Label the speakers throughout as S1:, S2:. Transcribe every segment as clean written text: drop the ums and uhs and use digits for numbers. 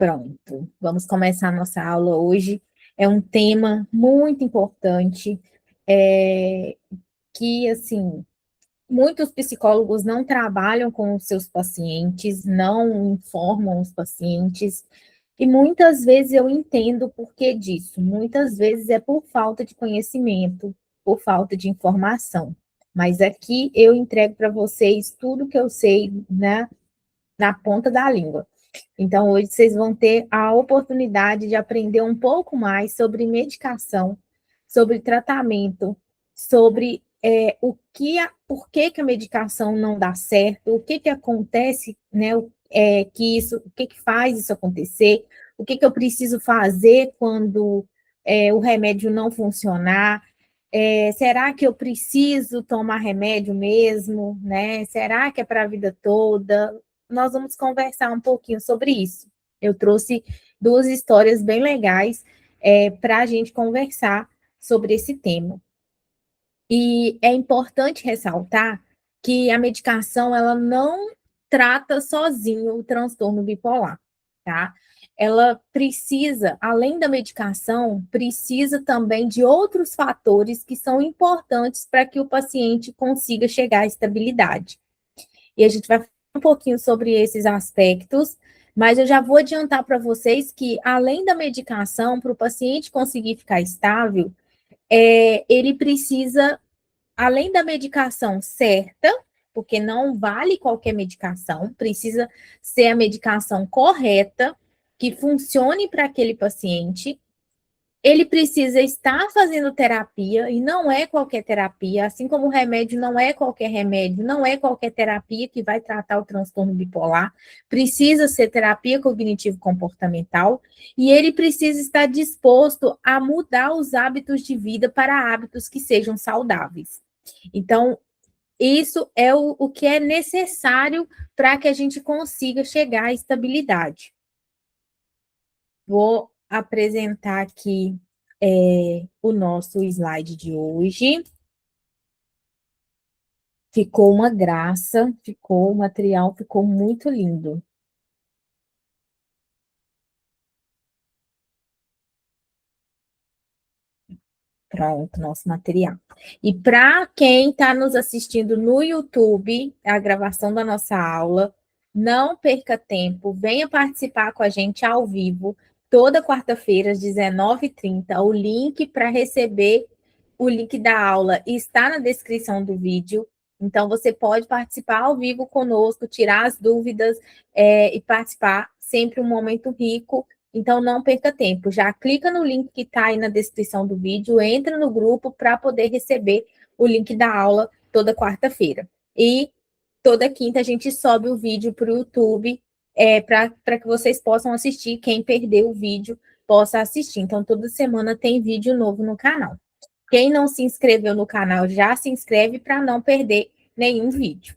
S1: Pronto, vamos começar a nossa aula hoje. É um tema muito importante, é, que, assim, muitos psicólogos não trabalham com os seus pacientes, não informam os pacientes, e muitas vezes eu entendo o porquê disso. Muitas vezes é por falta de conhecimento, por falta de informação. Mas aqui eu entrego para vocês tudo que eu sei, né, na ponta da língua. Então, hoje vocês vão ter a oportunidade de aprender um pouco mais sobre medicação, sobre tratamento, sobre por que a medicação não dá certo, o que acontece, né? O que faz isso acontecer, o que eu preciso fazer quando o remédio não funcionar. Será que eu preciso tomar remédio mesmo, né? Será que é para a vida toda? Nós vamos conversar um pouquinho sobre isso. Eu trouxe duas histórias bem legais para a gente conversar sobre esse tema. E é importante ressaltar que a medicação ela não trata sozinho o transtorno bipolar, tá? Ela precisa, além da medicação, precisa também de outros fatores que são importantes para que o paciente consiga chegar à estabilidade. E a gente vai falar um pouquinho sobre esses aspectos, mas eu já vou adiantar para vocês que, além da medicação, para o paciente conseguir ficar estável, ele precisa, além da medicação certa, porque não vale qualquer medicação, precisa ser a medicação correta, que funcione para aquele paciente. Ele precisa estar fazendo terapia, e não é qualquer terapia, assim como o remédio não é qualquer remédio, não é qualquer terapia que vai tratar o transtorno bipolar, precisa ser terapia cognitivo-comportamental, e ele precisa estar disposto a mudar os hábitos de vida para hábitos que sejam saudáveis. Então, isso é o que é necessário para que a gente consiga chegar à estabilidade. Vou apresentar aqui o nosso slide de hoje. Ficou uma graça, o material ficou muito lindo. Pronto, nosso material. E para quem está nos assistindo no YouTube, a gravação da nossa aula, não perca tempo, venha participar com a gente ao vivo, toda quarta-feira, às 19h30. O link para receber o link da aula está na descrição do vídeo. Então, você pode participar ao vivo conosco, tirar as dúvidas e participar. Sempre um momento rico. Então, não perca tempo. Já clica no link que está aí na descrição do vídeo, entra no grupo para poder receber o link da aula toda quarta-feira. E toda quinta a gente sobe o vídeo para o YouTube para que vocês possam assistir. Quem perdeu o vídeo possa assistir. Então, toda semana tem vídeo novo no canal. Quem não se inscreveu no canal, já se inscreve para não perder nenhum vídeo.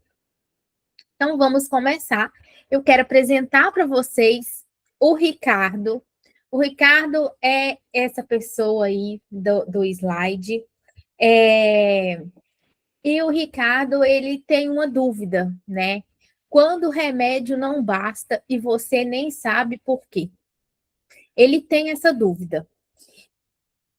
S1: Então, vamos começar. Eu quero apresentar para vocês o Ricardo. O Ricardo é essa pessoa aí do slide. E o Ricardo, ele tem uma dúvida, né? Quando o remédio não basta e você nem sabe por quê. Ele tem essa dúvida.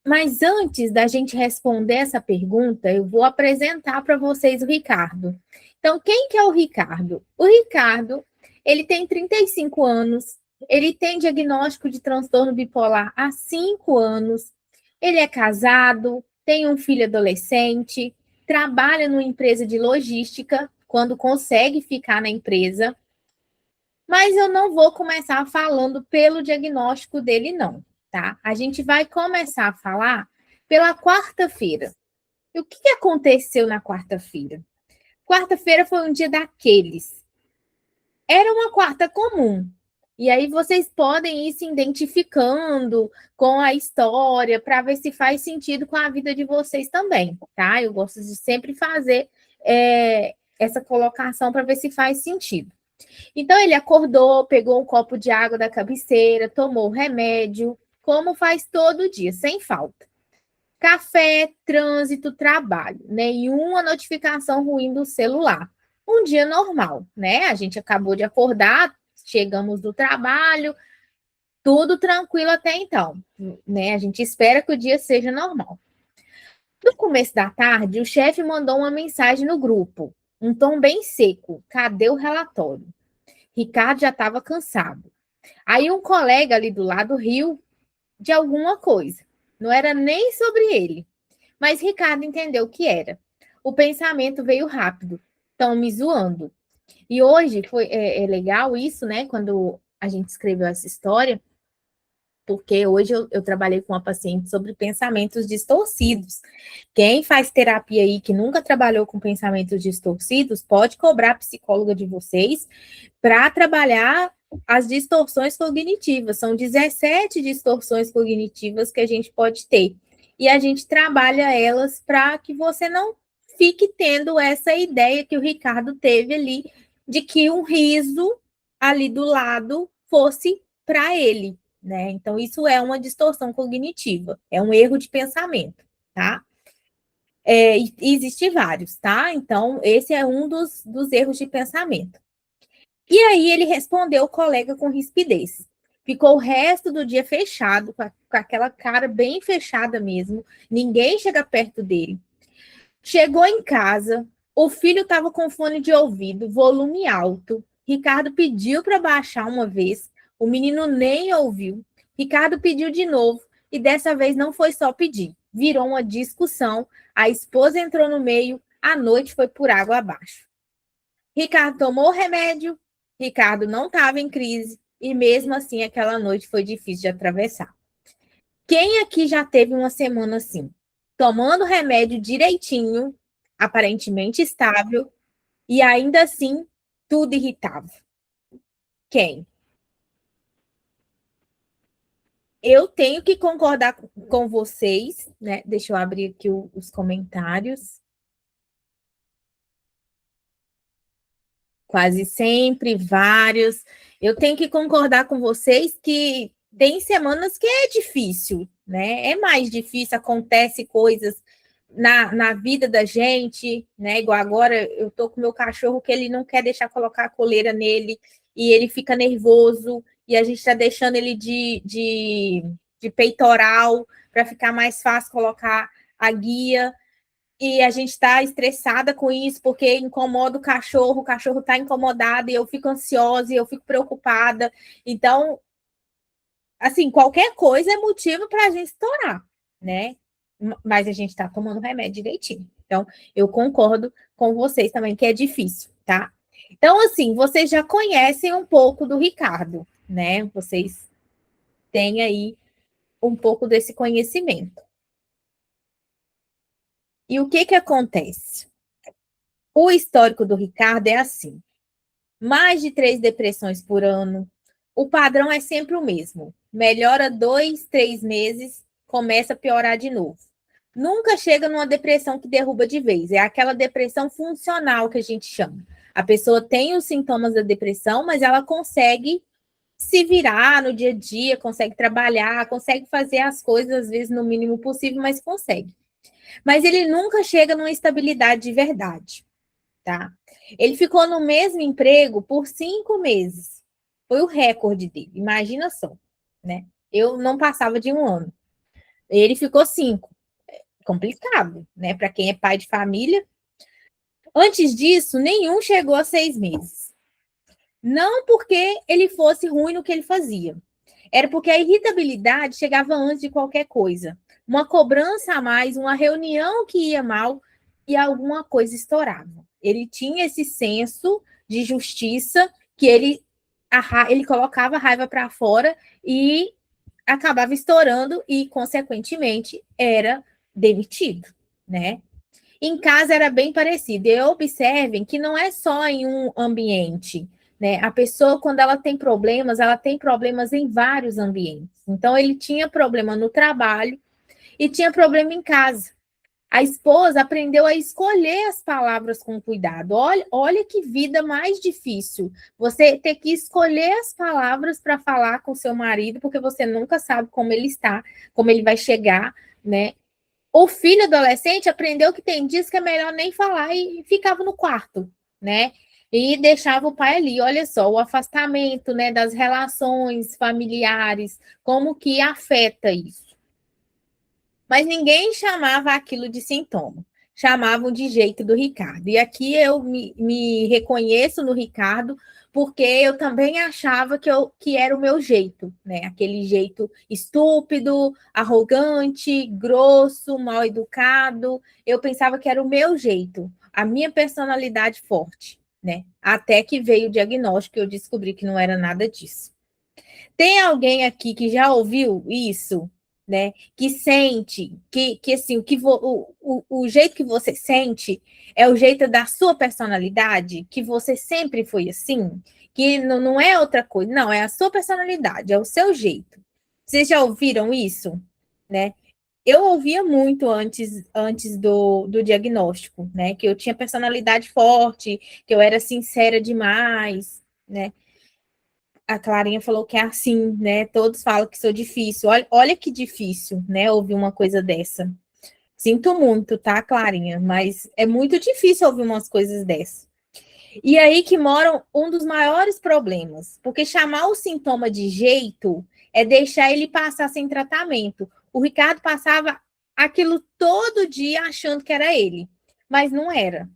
S1: Mas antes da gente responder essa pergunta, eu vou apresentar para vocês o Ricardo. Então, quem que é o Ricardo? O Ricardo, ele tem 35 anos, ele tem diagnóstico de transtorno bipolar há 5 anos, ele é casado, tem um filho adolescente, trabalha numa empresa de logística, quando consegue ficar na empresa, mas eu não vou começar falando pelo diagnóstico dele, não, tá? A gente vai começar a falar pela quarta-feira. E o que aconteceu na quarta-feira? Quarta-feira foi um dia daqueles. Era uma quarta comum. E aí vocês podem ir se identificando com a história para ver se faz sentido com a vida de vocês também, tá? Eu gosto de sempre fazer essa colocação para ver se faz sentido. Então, ele acordou, pegou um copo de água da cabeceira, tomou o remédio, como faz todo dia, sem falta. Café, trânsito, trabalho, nenhuma notificação ruim do celular. Um dia normal, né? A gente acabou de acordar, chegamos do trabalho, Tudo tranquilo até então, né? A gente espera que o dia seja normal. No começo da tarde, o chefe mandou uma mensagem no grupo, um tom bem seco. Cadê o relatório? Ricardo já estava cansado. Aí um colega ali do lado riu de alguma coisa. Não era nem sobre ele, mas Ricardo entendeu o que era. O pensamento veio rápido. Estão me zoando. E hoje é legal isso, né? Quando a gente escreveu essa história, porque hoje eu trabalhei com uma paciente sobre pensamentos distorcidos. Quem faz terapia aí que nunca trabalhou com pensamentos distorcidos, pode cobrar a psicóloga de vocês para trabalhar as distorções cognitivas. São 17 distorções cognitivas que a gente pode ter. E a gente trabalha elas para que você não fique tendo essa ideia que o Ricardo teve ali, de que um riso ali do lado fosse para ele, né? Então, isso é uma distorção cognitiva, é um erro de pensamento, tá? Existem vários, tá? Então, esse é um dos erros de pensamento. E aí ele respondeu o colega com rispidez. Ficou o resto do dia fechado, com aquela cara bem fechada mesmo. Ninguém chega perto dele. Chegou em casa, o filho estava com fone de ouvido, volume alto. Ricardo pediu para baixar uma vez, o menino nem ouviu. Ricardo pediu de novo, e dessa vez não foi só pedir. Virou uma discussão, a esposa entrou no meio, a noite foi por água abaixo. Ricardo tomou o remédio, Ricardo não estava em crise, e mesmo assim aquela noite foi difícil de atravessar. Quem aqui já teve uma semana assim? Tomando remédio direitinho, aparentemente estável, e ainda assim tudo irritava. Quem? Eu tenho que concordar com vocês, né? Deixa eu abrir aqui os comentários. Quase sempre, vários. Eu tenho que concordar com vocês que tem semanas que é difícil, né? É mais difícil, acontece coisas na vida da gente, né? Igual agora eu tô com meu cachorro que ele não quer deixar colocar a coleira nele e ele fica nervoso e a gente está deixando ele de peitoral para ficar mais fácil colocar a guia e a gente está estressada com isso porque incomoda o cachorro está incomodado e eu fico ansiosa e eu fico preocupada. Então, assim, qualquer coisa é motivo para a gente estourar, né? Mas a gente está tomando remédio direitinho. Então, eu concordo com vocês também que é difícil, tá? Então, assim, vocês já conhecem um pouco do Ricardo, né? Vocês têm aí um pouco desse conhecimento. E o que acontece? O histórico do Ricardo é assim: mais de 3 depressões por ano. O padrão é sempre o mesmo. Melhora 2, 3 meses, começa a piorar de novo. Nunca chega numa depressão que derruba de vez. É aquela depressão funcional que a gente chama. A pessoa tem os sintomas da depressão, mas ela consegue se virar no dia a dia, consegue trabalhar, consegue fazer as coisas, às vezes, no mínimo possível, mas consegue. Mas ele nunca chega numa estabilidade de verdade, tá? Ele ficou no mesmo emprego por 5 meses. Foi o recorde dele, imagina só, né? Eu não passava de 1 ano. Ele ficou 5. Complicado, né? Para quem é pai de família. Antes disso, nenhum chegou a 6 meses. Não porque ele fosse ruim no que ele fazia. Era porque a irritabilidade chegava antes de qualquer coisa. Uma cobrança a mais, uma reunião que ia mal e alguma coisa estourava. Ele tinha esse senso de justiça que ele colocava a raiva para fora e acabava estourando e, consequentemente, era demitido, né? Em casa era bem parecido. E observem que não é só em um ambiente, né? A pessoa, quando ela tem problemas em vários ambientes. Então, ele tinha problema no trabalho e tinha problema em casa. A esposa aprendeu a escolher as palavras com cuidado. Olha que vida mais difícil. Você ter que escolher as palavras para falar com seu marido, porque você nunca sabe como ele está, como ele vai chegar, né? O filho adolescente aprendeu que tem dias que é melhor nem falar e ficava no quarto, né? E deixava o pai ali, olha só, o afastamento, né, das relações familiares, como que afeta isso. Mas ninguém chamava aquilo de sintoma, chamavam de jeito do Ricardo. E aqui eu me reconheço no Ricardo, porque eu também achava que era o meu jeito, né? Aquele jeito estúpido, arrogante, grosso, mal educado. Eu pensava que era o meu jeito, a minha personalidade forte, né? Até que veio o diagnóstico e eu descobri que não era nada disso. Tem alguém aqui que já ouviu isso, né? Que sente que assim, o jeito que você sente é o jeito da sua personalidade, que você sempre foi assim, que não é outra coisa, não, é a sua personalidade, é o seu jeito. Vocês já ouviram isso, né? Eu ouvia muito antes do diagnóstico, né? Que eu tinha personalidade forte, que eu era sincera demais, né? A Clarinha falou que é assim, né? Todos falam que sou difícil. Olha que difícil, né? Ouvir uma coisa dessa. Sinto muito, tá, Clarinha? Mas é muito difícil ouvir umas coisas dessas. E aí que moram um dos maiores problemas, porque chamar o sintoma de jeito é deixar ele passar sem tratamento. O Ricardo passava aquilo todo dia achando que era ele, mas não era.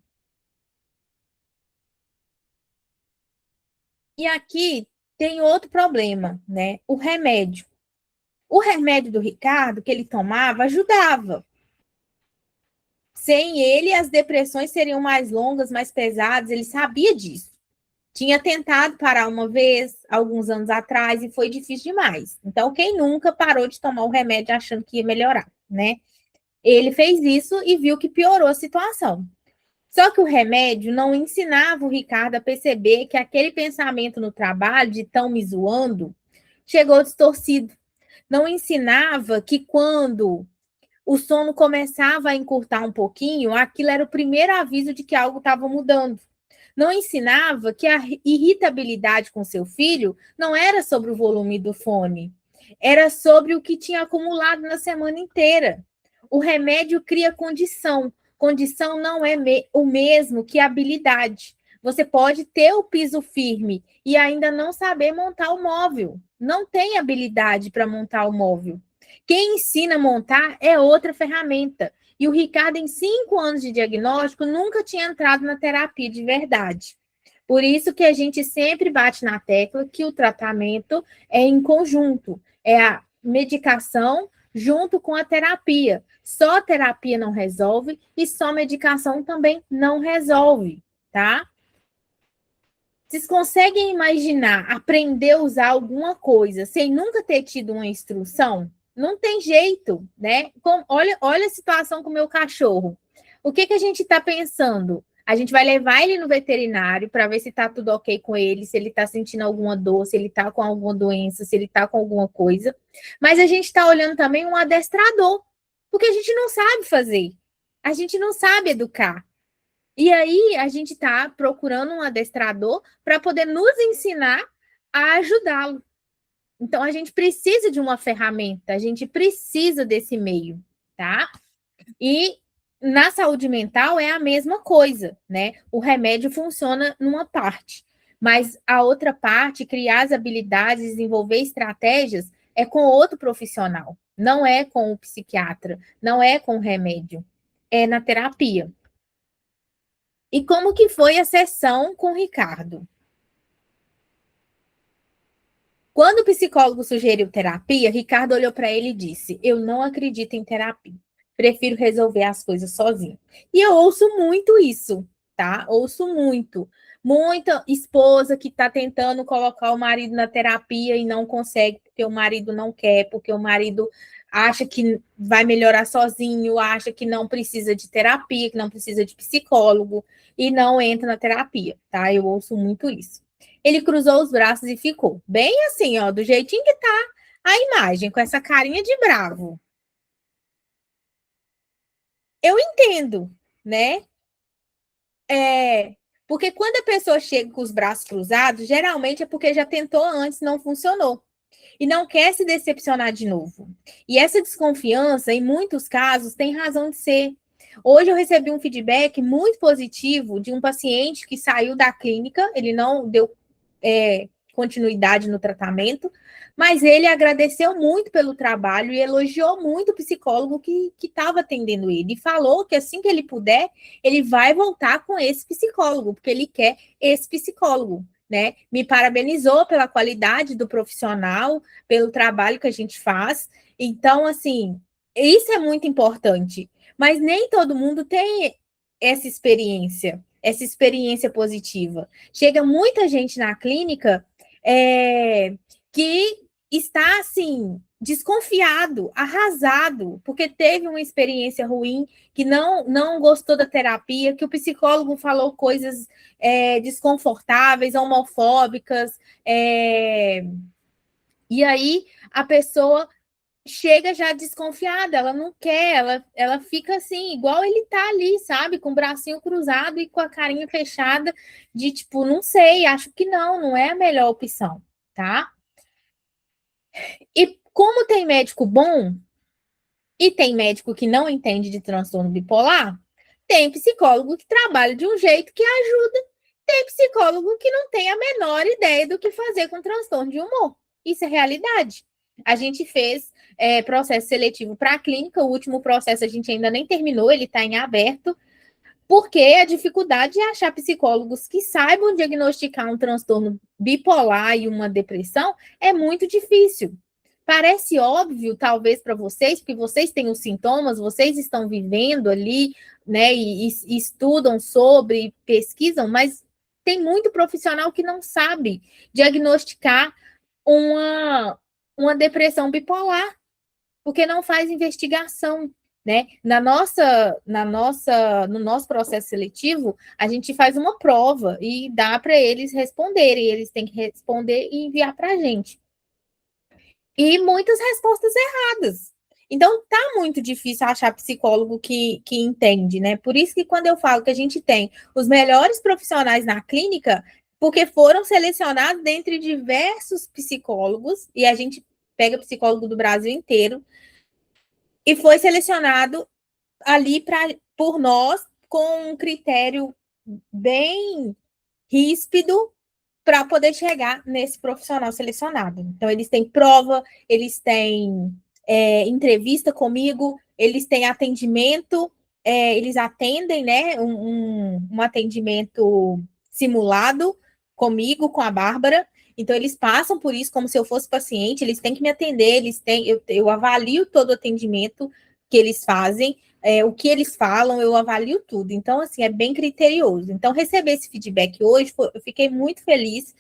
S1: E aqui tem outro problema, né? O remédio. O remédio do Ricardo que ele tomava ajudava. Sem ele, as depressões seriam mais longas, mais pesadas, ele sabia disso. Tinha tentado parar uma vez, alguns anos atrás, e foi difícil demais. Então, quem nunca parou de tomar o remédio achando que ia melhorar, né? Ele fez isso e viu que piorou a situação. Só que o remédio não ensinava o Ricardo a perceber que aquele pensamento no trabalho de tão me zoando chegou distorcido. Não ensinava que quando o sono começava a encurtar um pouquinho, aquilo era o primeiro aviso de que algo estava mudando. Não ensinava que a irritabilidade com seu filho não era sobre o volume do fone, era sobre o que tinha acumulado na semana inteira. O remédio cria condição. Condição não é o mesmo que habilidade. Você pode ter o piso firme e ainda não saber montar o móvel. Não tem habilidade para montar o móvel. Quem ensina a montar é outra ferramenta. E o Ricardo, em 5 anos de diagnóstico, nunca tinha entrado na terapia de verdade. Por isso que a gente sempre bate na tecla que o tratamento é em conjunto, é a medicação junto com a terapia. Só a terapia não resolve e só a medicação também não resolve, tá? Vocês conseguem imaginar aprender a usar alguma coisa sem nunca ter tido uma instrução? Não tem jeito, né? Olha a situação com o meu cachorro. O que a gente está pensando? A gente vai levar ele no veterinário para ver se está tudo ok com ele, se ele está sentindo alguma dor, se ele está com alguma doença, se ele está com alguma coisa. Mas a gente está olhando também um adestrador, porque a gente não sabe fazer. A gente não sabe educar. E aí a gente está procurando um adestrador para poder nos ensinar a ajudá-lo. Então a gente precisa de uma ferramenta, a gente precisa desse meio, tá? E na saúde mental é a mesma coisa, né? O remédio funciona numa parte, mas a outra parte, criar as habilidades, desenvolver estratégias, é com outro profissional, não é com o psiquiatra, não é com o remédio, é na terapia. E como que foi a sessão com o Ricardo? Quando o psicólogo sugeriu terapia, Ricardo olhou para ele e disse: Eu não acredito em terapia. Prefiro resolver as coisas sozinho. E eu ouço muito isso, tá? Ouço muito. Muita esposa que está tentando colocar o marido na terapia e não consegue, porque o marido não quer, porque o marido acha que vai melhorar sozinho, acha que não precisa de terapia, que não precisa de psicólogo e não entra na terapia, tá? Eu ouço muito isso. Ele cruzou os braços e ficou bem assim, ó, do jeitinho que tá a imagem, com essa carinha de bravo. Eu entendo, né? É, porque quando a pessoa chega com os braços cruzados, geralmente é porque já tentou antes, não funcionou. E não quer se decepcionar de novo. E essa desconfiança, em muitos casos, tem razão de ser. Hoje eu recebi um feedback muito positivo de um paciente que saiu da clínica, ele não deu continuidade no tratamento, mas ele agradeceu muito pelo trabalho e elogiou muito o psicólogo que estava atendendo ele. E falou que assim que ele puder, ele vai voltar com esse psicólogo, porque ele quer esse psicólogo, né? Me parabenizou pela qualidade do profissional, pelo trabalho que a gente faz. Então, assim, isso é muito importante. Mas nem todo mundo tem essa experiência positiva. Chega muita gente na clínica que está, assim, desconfiado, arrasado, porque teve uma experiência ruim, que não gostou da terapia, que o psicólogo falou coisas desconfortáveis, homofóbicas, e aí a pessoa chega já desconfiada, ela não quer, ela fica assim, igual ele tá ali, sabe? Com o bracinho cruzado e com a carinha fechada, de tipo, não sei, acho que não é a melhor opção, tá? E como tem médico bom e tem médico que não entende de transtorno bipolar, tem psicólogo que trabalha de um jeito que ajuda, tem psicólogo que não tem a menor ideia do que fazer com transtorno de humor. Isso é realidade. A gente fez processo seletivo para a clínica, o último processo a gente ainda nem terminou, ele está em aberto, porque a dificuldade é achar psicólogos que saibam diagnosticar um transtorno bipolar e uma depressão é muito difícil. Parece óbvio, talvez, para vocês, porque vocês têm os sintomas, vocês estão vivendo ali, né, e estudam sobre, pesquisam, mas tem muito profissional que não sabe diagnosticar uma depressão bipolar, porque não faz investigação, né? No nosso processo seletivo, a gente faz uma prova e dá para eles responderem, eles têm que responder e enviar para a gente. E muitas respostas erradas. Então, tá muito difícil achar psicólogo que entende, né? Por isso que quando eu falo que a gente tem os melhores profissionais na clínica, porque foram selecionados dentre diversos psicólogos, e a gente pega psicólogo do Brasil inteiro, e foi selecionado ali por nós com um critério bem ríspido para poder chegar nesse profissional selecionado. Então, eles têm prova, eles têm entrevista comigo, eles têm atendimento, eles atendem, né, um atendimento simulado comigo, com a Bárbara. Então, eles passam por isso como se eu fosse paciente, eles têm que me atender, eu avalio todo o atendimento que eles fazem, o que eles falam, eu avalio tudo. Então, assim, é bem criterioso. Então, receber esse feedback hoje, eu fiquei muito feliz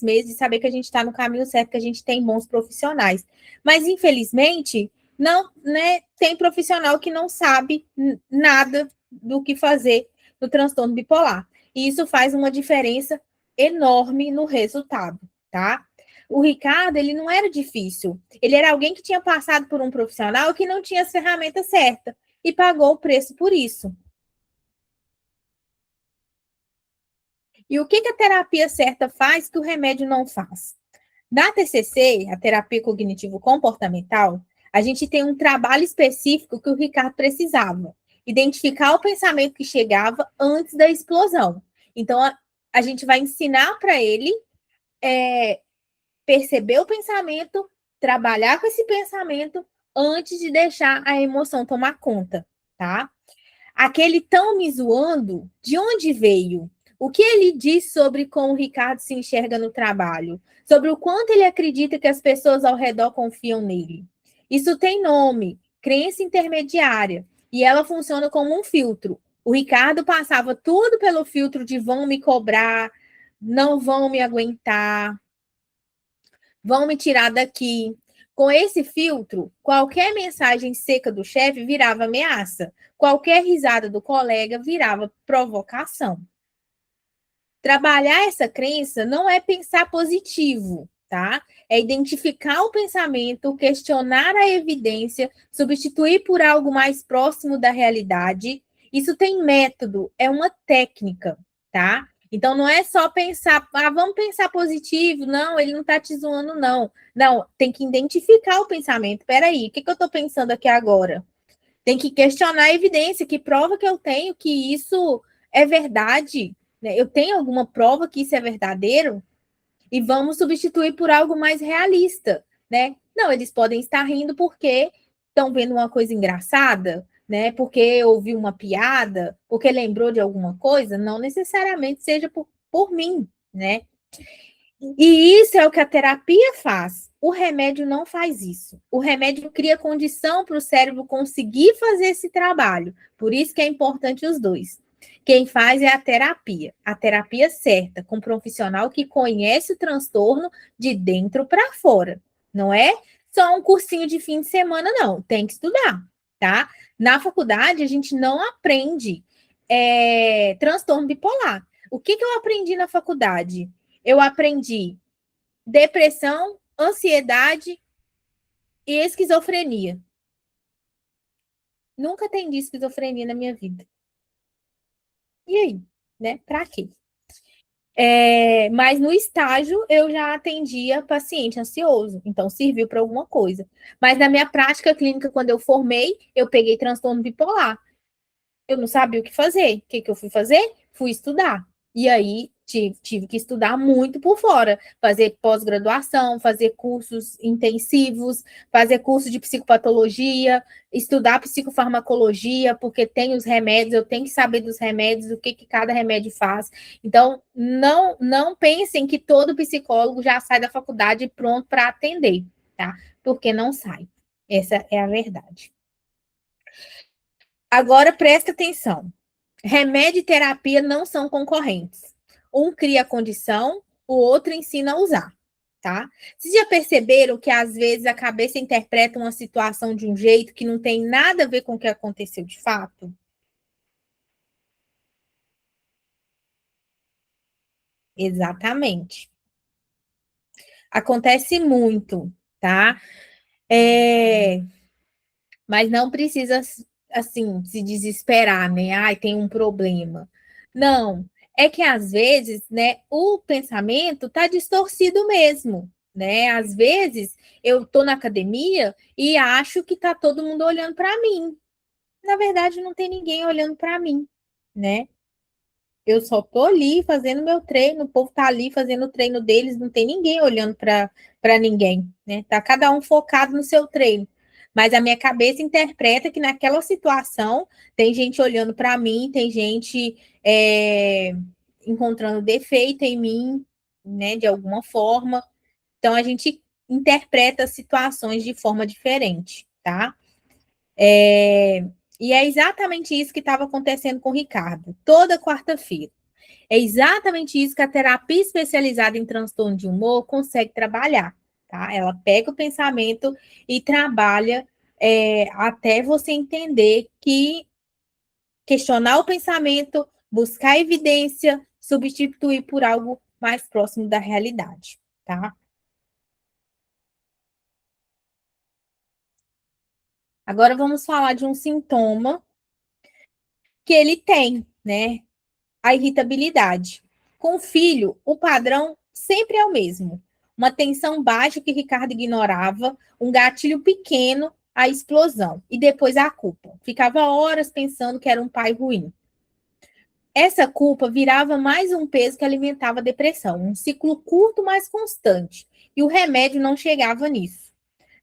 S1: mesmo de saber que a gente está no caminho certo, que a gente tem bons profissionais. Mas, infelizmente, não, né, tem profissional que não sabe nada do que fazer no transtorno bipolar. E isso faz uma diferença enorme no resultado, tá? O Ricardo, ele não era difícil. Ele era alguém que tinha passado por um profissional que não tinha as ferramentas certas e pagou o preço por isso. E o que a terapia certa faz que o remédio não faz? Na TCC, a terapia cognitivo-comportamental, a gente tem um trabalho específico que o Ricardo precisava. Identificar o pensamento que chegava antes da explosão. Então, a gente vai ensinar para ele perceber o pensamento, trabalhar com esse pensamento antes de deixar a emoção tomar conta, tá? Aquele tão me zoando, de onde veio? O que ele diz sobre como o Ricardo se enxerga no trabalho? Sobre o quanto ele acredita que as pessoas ao redor confiam nele? Isso tem nome, crença intermediária, e ela funciona como um filtro. O Ricardo passava tudo pelo filtro de vão me cobrar, não vão me aguentar, vão me tirar daqui. Com esse filtro, qualquer mensagem seca do chefe virava ameaça. Qualquer risada do colega virava provocação. Trabalhar essa crença não é pensar positivo, tá? É identificar o pensamento, questionar a evidência, substituir por algo mais próximo da realidade. Isso tem método, é uma técnica, tá? Então, não é só pensar, vamos pensar positivo, não, ele não está te zoando, não. Não, tem que identificar o pensamento. Peraí, o que eu estou pensando aqui agora? Tem que questionar a evidência, que prova que eu tenho que isso é verdade, né? Eu tenho alguma prova que isso é verdadeiro? E vamos substituir por algo mais realista, né? Não, eles podem estar rindo porque estão vendo uma coisa engraçada, né? Porque ouviu uma piada, porque lembrou de alguma coisa, não necessariamente seja por mim, né? E isso é o que a terapia faz. O remédio não faz isso. O remédio cria condição para o cérebro conseguir fazer esse trabalho. Por isso que é importante os dois. Quem faz é a terapia certa, com um profissional que conhece o transtorno de dentro para fora. Não é só um cursinho de fim de semana, não. Tem que estudar, tá? Na faculdade, a gente não aprende transtorno bipolar. O que eu aprendi na faculdade? Eu aprendi depressão, ansiedade e esquizofrenia. Nunca atendi esquizofrenia na minha vida. E aí, né? Pra quê? Mas no estágio eu já atendia paciente ansioso, então serviu para alguma coisa. Mas na minha prática clínica, quando eu formei, eu peguei transtorno bipolar. Eu não sabia o que fazer. O que eu fui fazer? Fui estudar. E aí tive que estudar muito por fora, fazer pós-graduação, fazer cursos intensivos, fazer curso de psicopatologia, estudar psicofarmacologia, porque tem os remédios, eu tenho que saber dos remédios, o que cada remédio faz. Então, não pensem que todo psicólogo já sai da faculdade pronto para atender, tá? Porque não sai. Essa é a verdade. Agora presta atenção. Remédio e terapia não são concorrentes. Um cria a condição, o outro ensina a usar, tá? Vocês já perceberam que às vezes a cabeça interpreta uma situação de um jeito que não tem nada a ver com o que aconteceu de fato? Exatamente. Acontece muito, tá? É, mas não precisa, assim, se desesperar, né? Ai, tem um problema. Não, é que às vezes, né, o pensamento tá distorcido mesmo, né? Às vezes eu tô na academia e acho que tá todo mundo olhando para mim. Na verdade, não tem ninguém olhando para mim, né? Eu só tô ali fazendo meu treino, o povo tá ali fazendo o treino deles, não tem ninguém olhando para ninguém, né? Tá cada um focado no seu treino. Mas a minha cabeça interpreta que naquela situação tem gente olhando para mim, tem gente encontrando defeito em mim, né, de alguma forma. Então a gente interpreta as situações de forma diferente, tá? E é exatamente isso que estava acontecendo com o Ricardo, toda quarta-feira. É exatamente isso que a terapia especializada em transtorno de humor consegue trabalhar, tá? Ela pega o pensamento e trabalha até você entender que questionar o pensamento, buscar evidência, substituir por algo mais próximo da realidade, tá? Agora vamos falar de um sintoma que ele tem, né? A irritabilidade. Com o filho, o padrão sempre é o mesmo. Uma tensão baixa que Ricardo ignorava, um gatilho pequeno, a explosão. E depois a culpa. Ficava horas pensando que era um pai ruim. Essa culpa virava mais um peso que alimentava a depressão, um ciclo curto, mas constante. E o remédio não chegava nisso.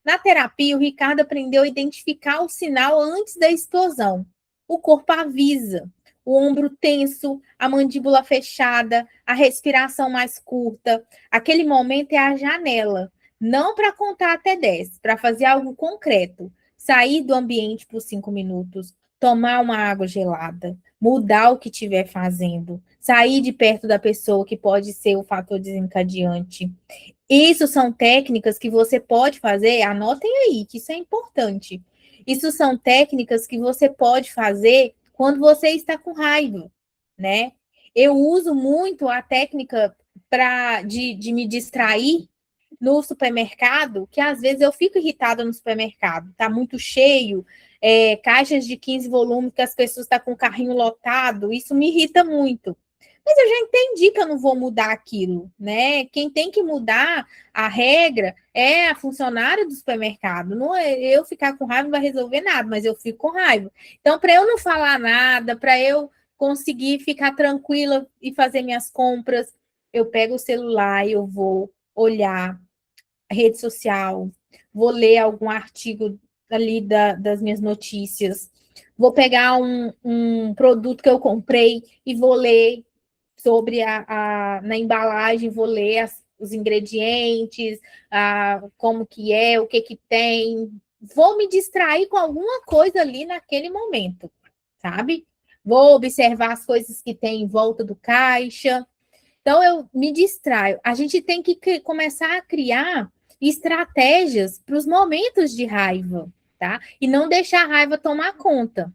S1: Na terapia, o Ricardo aprendeu a identificar o sinal antes da explosão. O corpo avisa, o ombro tenso, a mandíbula fechada, a respiração mais curta. Aquele momento é a janela, não para contar até 10, para fazer algo concreto. Sair do ambiente por 5 minutos, tomar uma água gelada, mudar o que estiver fazendo, sair de perto da pessoa que pode ser o fator desencadeante. Isso são técnicas que você pode fazer, anotem aí, que isso é importante. Isso são técnicas que você pode fazer quando você está com raiva, né? Eu uso muito a técnica de me distrair no supermercado, que às vezes eu fico irritada no supermercado, tá muito cheio, caixas de 15 volumes que as pessoas estão com o carrinho lotado, isso me irrita muito. Mas eu já entendi que eu não vou mudar aquilo, né? Quem tem que mudar a regra é a funcionária do supermercado. Não é eu ficar com raiva não vai resolver nada, mas eu fico com raiva. Então, para eu não falar nada, para eu conseguir ficar tranquila e fazer minhas compras, eu pego o celular e eu vou olhar a rede social, vou ler algum artigo ali das minhas notícias, vou pegar um produto que eu comprei e vou ler sobre na embalagem, vou ler os ingredientes, como que é, o que que tem. Vou me distrair com alguma coisa ali naquele momento, sabe? Vou observar as coisas que tem em volta do caixa. Então, eu me distraio. A gente tem que começar a criar estratégias para os momentos de raiva, tá? E não deixar a raiva tomar conta.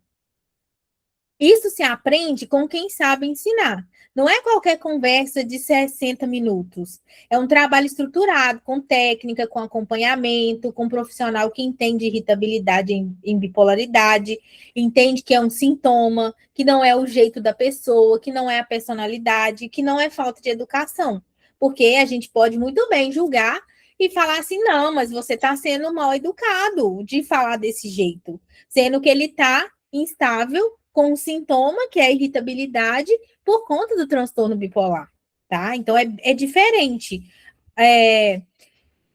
S1: Isso se aprende com quem sabe ensinar. Não é qualquer conversa de 60 minutos. É um trabalho estruturado, com técnica, com acompanhamento, com um profissional que entende irritabilidade em bipolaridade, entende que é um sintoma, que não é o jeito da pessoa, que não é a personalidade, que não é falta de educação. Porque a gente pode muito bem julgar e falar assim: não, mas você está sendo mal educado de falar desse jeito, sendo que ele está instável com um sintoma, que é a irritabilidade, por conta do transtorno bipolar, tá? Então, é diferente.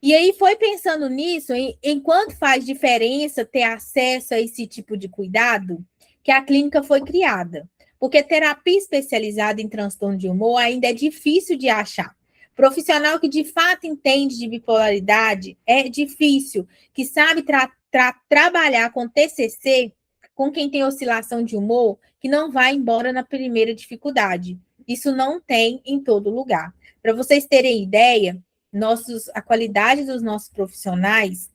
S1: E aí foi pensando nisso, enquanto faz diferença ter acesso a esse tipo de cuidado, que a clínica foi criada. Porque terapia especializada em transtorno de humor ainda é difícil de achar. Profissional que de fato entende de bipolaridade é difícil, que sabe trabalhar com TCC, com quem tem oscilação de humor, que não vai embora na primeira dificuldade. Isso não tem em todo lugar. Para vocês terem ideia, a qualidade dos nossos profissionais,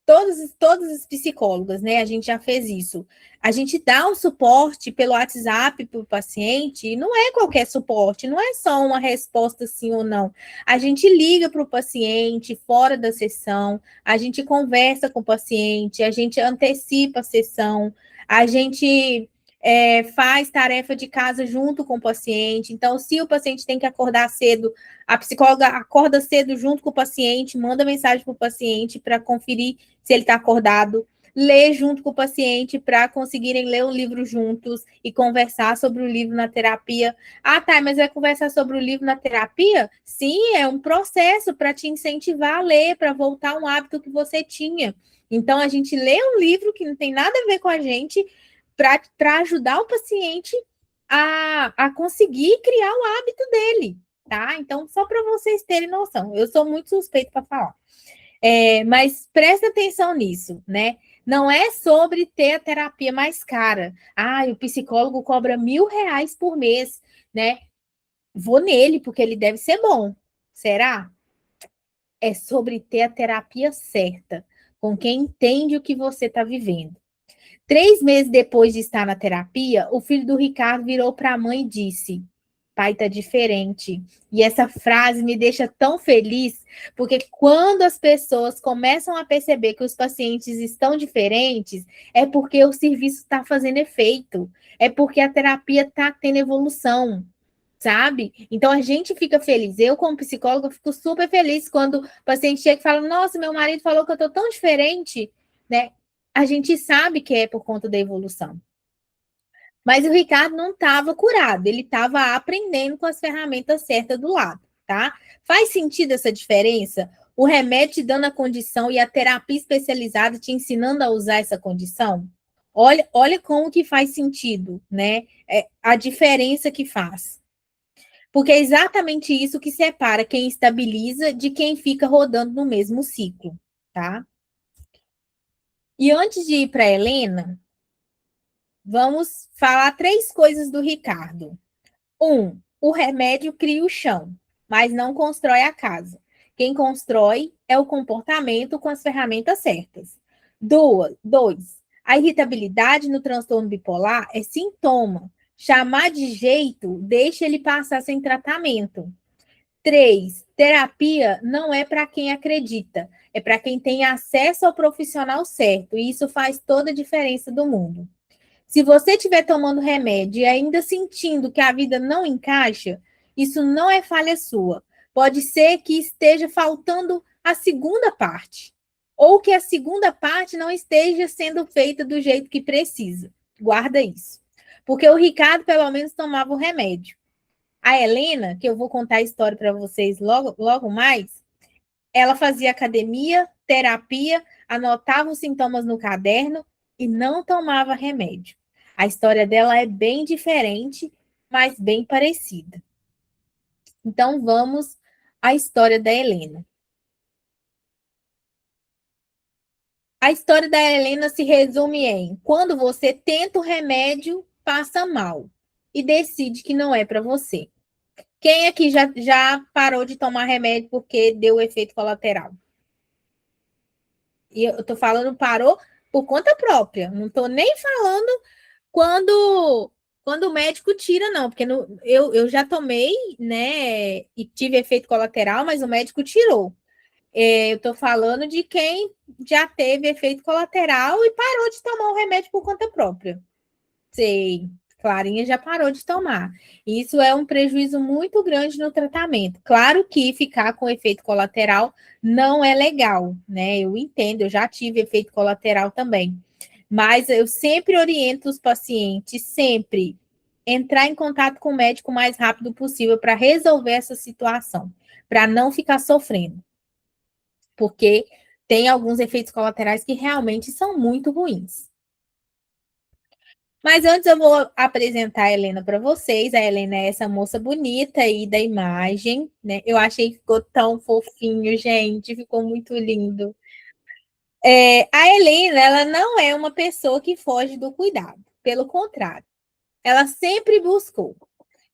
S1: todos os psicólogos, né? A gente já fez isso. A gente dá o suporte pelo WhatsApp para o paciente, e não é qualquer suporte, não é só uma resposta sim ou não. A gente liga para o paciente fora da sessão, a gente conversa com o paciente, a gente antecipa a sessão, a gente faz tarefa de casa junto com o paciente. Então, se o paciente tem que acordar cedo, a psicóloga acorda cedo junto com o paciente, manda mensagem para o paciente para conferir se ele está acordado, lê junto com o paciente para conseguirem ler o livro juntos e conversar sobre o livro na terapia. Ah, tá, mas vai conversar sobre o livro na terapia? Sim, é um processo para te incentivar a ler, para voltar a um hábito que você tinha. Então, a gente lê um livro que não tem nada a ver com a gente para ajudar o paciente a conseguir criar o hábito dele, tá? Então, só para vocês terem noção, eu sou muito suspeita para falar. Mas presta atenção nisso, né? Não é sobre ter a terapia mais cara. Ah, o psicólogo cobra R$ 1.000 por mês, né? Vou nele, porque ele deve ser bom. Será? É sobre ter a terapia certa, com quem entende o que você está vivendo. 3 meses depois de estar na terapia, o filho do Ricardo virou para a mãe e disse: pai, tá diferente. E essa frase me deixa tão feliz, porque quando as pessoas começam a perceber que os pacientes estão diferentes, é porque o serviço está fazendo efeito, é porque a terapia está tendo evolução, sabe? Então a gente fica feliz. Eu, como psicóloga, fico super feliz quando o paciente chega e fala: nossa, meu marido falou que eu tô tão diferente, né? A gente sabe que é por conta da evolução. Mas o Ricardo não estava curado, ele estava aprendendo com as ferramentas certas do lado, tá? Faz sentido essa diferença? O remédio te dando a condição e a terapia especializada te ensinando a usar essa condição? Olha como que faz sentido, né? A diferença que faz. Porque é exatamente isso que separa quem estabiliza de quem fica rodando no mesmo ciclo, tá? E antes de ir para a Helena, vamos falar 3 coisas do Ricardo. O remédio cria o chão, mas não constrói a casa. Quem constrói é o comportamento com as ferramentas certas. 2, a irritabilidade no transtorno bipolar é sintoma. Chamar de jeito deixa ele passar sem tratamento. 3, terapia não é para quem acredita, é para quem tem acesso ao profissional certo, e isso faz toda a diferença do mundo. Se você estiver tomando remédio e ainda sentindo que a vida não encaixa, isso não é falha sua. Pode ser que esteja faltando a segunda parte, ou que a segunda parte não esteja sendo feita do jeito que precisa. Guarda isso. Porque o Ricardo, pelo menos, tomava o remédio. A Helena, que eu vou contar a história para vocês logo mais, ela fazia academia, terapia, anotava os sintomas no caderno e não tomava remédio. A história dela é bem diferente, mas bem parecida. Então vamos à história da Helena. A história da Helena se resume em: quando você tenta o remédio, passa mal e decide que não é para você. Quem aqui já parou de tomar remédio porque deu efeito colateral? E eu tô falando parou por conta própria. Não tô nem falando quando o médico tira, não, porque eu já tomei, né, e tive efeito colateral, mas o médico tirou. Eu tô falando de quem já teve efeito colateral e parou de tomar o remédio por conta própria. Sei, Clarinha já parou de tomar. Isso é um prejuízo muito grande no tratamento. Claro que ficar com efeito colateral não é legal, né? Eu entendo, eu já tive efeito colateral também. Mas eu sempre oriento os pacientes, sempre, entrar em contato com o médico o mais rápido possível para resolver essa situação, para não ficar sofrendo, porque tem alguns efeitos colaterais que realmente são muito ruins. Mas antes eu vou apresentar a Helena para vocês. A Helena é essa moça bonita aí da imagem, né? Eu achei que ficou tão fofinho, gente, ficou muito lindo. A Helena, ela não é uma pessoa que foge do cuidado, pelo contrário, ela sempre buscou,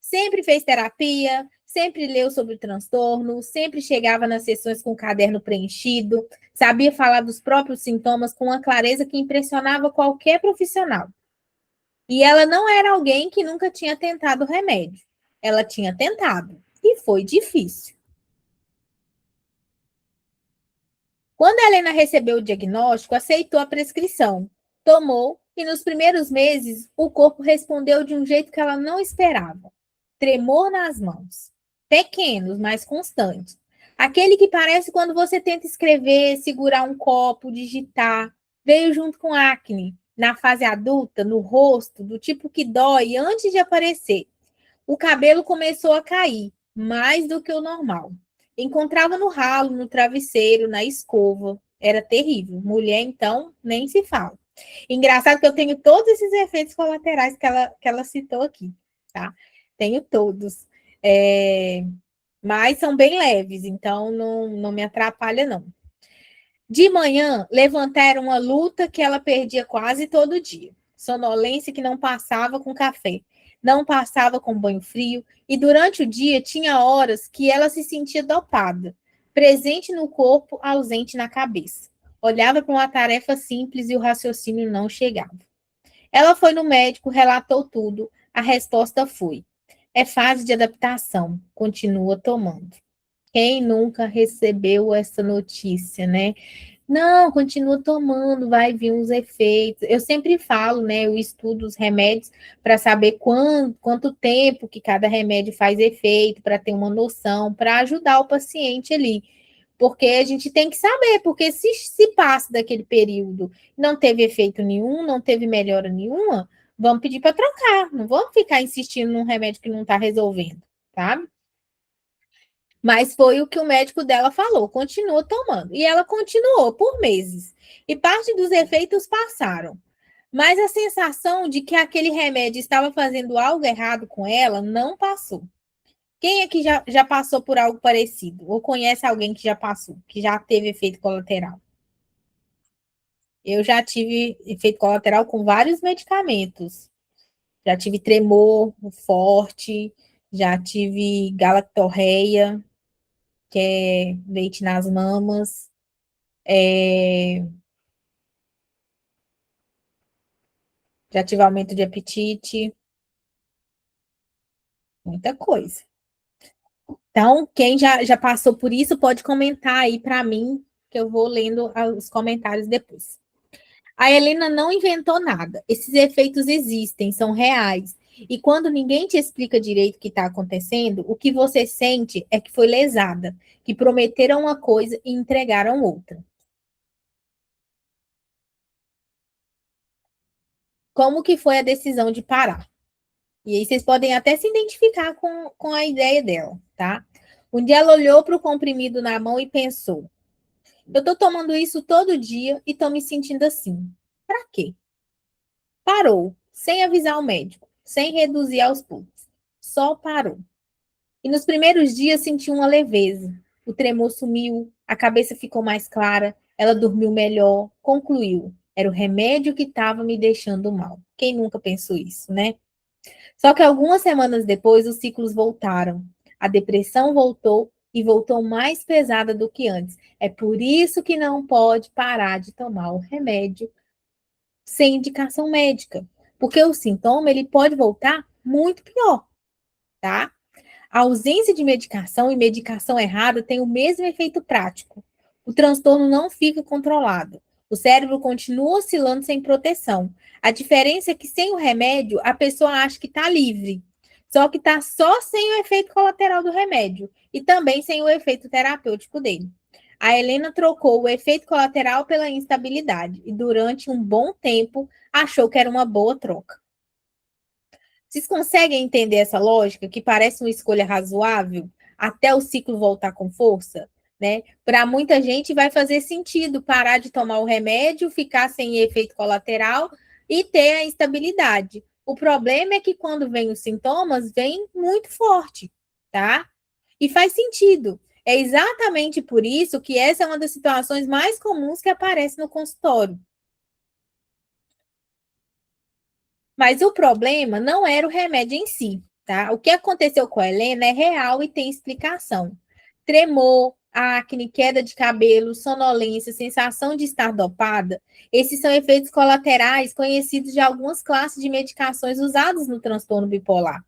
S1: sempre fez terapia, sempre leu sobre o transtorno, sempre chegava nas sessões com o caderno preenchido, sabia falar dos próprios sintomas com uma clareza que impressionava qualquer profissional. E ela não era alguém que nunca tinha tentado remédio. Ela tinha tentado e foi difícil. Quando a Helena recebeu o diagnóstico, aceitou a prescrição, tomou e nos primeiros meses o corpo respondeu de um jeito que ela não esperava. Tremor nas mãos, pequenos, mas constantes. Aquele que parece quando você tenta escrever, segurar um copo, digitar. Veio junto com acne, na fase adulta, no rosto, do tipo que dói antes de aparecer. O cabelo começou a cair, mais do que o normal. Encontrava no ralo, no travesseiro, na escova. Era terrível. Mulher, então, nem se fala. Engraçado que eu tenho todos esses efeitos colaterais que ela citou aqui, tá? Tenho todos. Mas são bem leves, então não me atrapalha, não. De manhã, levantar era uma luta que ela perdia quase todo dia. Sonolência que não passava com café, não passava com banho frio, e durante o dia tinha horas que ela se sentia dopada, presente no corpo, ausente na cabeça. Olhava para uma tarefa simples e o raciocínio não chegava. Ela foi no médico, relatou tudo. A resposta foi: é fase de adaptação, continua tomando. Quem nunca recebeu essa notícia, né? Não, continua tomando, vai vir uns efeitos. Eu sempre falo, né? Eu estudo os remédios para saber quanto tempo que cada remédio faz efeito, para ter uma noção, para ajudar o paciente ali. Porque a gente tem que saber, porque se passa daquele período, não teve efeito nenhum, não teve melhora nenhuma, vamos pedir para trocar. Não vamos ficar insistindo num remédio que não está resolvendo, tá? Mas foi o que o médico dela falou, continua tomando. E ela continuou por meses. E parte dos efeitos passaram. Mas a sensação de que aquele remédio estava fazendo algo errado com ela não passou. Quem aqui já passou por algo parecido? Ou conhece alguém que já passou, que já teve efeito colateral? Eu já tive efeito colateral com vários medicamentos. Já tive tremor forte, já tive galactorreia, que é leite nas mamas. Já tive aumento de apetite, muita coisa. Então, quem já passou por isso, pode comentar aí para mim, que eu vou lendo os comentários depois. A Helena não inventou nada. Esses efeitos existem, são reais. E quando ninguém te explica direito o que está acontecendo, o que você sente é que foi lesada, que prometeram uma coisa e entregaram outra. Como que foi a decisão de parar? E aí vocês podem até se identificar com a ideia dela, tá? Um dia ela olhou para o comprimido na mão e pensou: eu estou tomando isso todo dia e estou me sentindo assim. Para quê? Parou, sem avisar o médico, sem reduzir aos poucos. Só parou. E nos primeiros dias sentiu uma leveza. O tremor sumiu, a cabeça ficou mais clara, ela dormiu melhor, concluiu. Era o remédio que estava me deixando mal. Quem nunca pensou isso, né? Só que algumas semanas depois, os ciclos voltaram. A depressão voltou e voltou mais pesada do que antes. É por isso que não pode parar de tomar o remédio sem indicação médica, porque o sintoma ele pode voltar muito pior, tá? A ausência de medicação e medicação errada tem o mesmo efeito prático. O transtorno não fica controlado. O cérebro continua oscilando sem proteção. A diferença é que sem o remédio, a pessoa acha que está livre. Só que está só sem o efeito colateral do remédio e também sem o efeito terapêutico dele. A Helena trocou o efeito colateral pela instabilidade e durante um bom tempo achou que era uma boa troca. Vocês conseguem entender essa lógica que parece uma escolha razoável até o ciclo voltar com força? Né? Para muita gente vai fazer sentido parar de tomar o remédio, ficar sem efeito colateral e ter a instabilidade. O problema é que quando vem os sintomas, vem muito forte, tá? E faz sentido. É exatamente por isso que essa é uma das situações mais comuns que aparece no consultório. Mas o problema não era o remédio em si, tá? O que aconteceu com a Helena é real e tem explicação. Tremor, acne, queda de cabelo, sonolência, sensação de estar dopada, esses são efeitos colaterais conhecidos de algumas classes de medicações usadas no transtorno bipolar.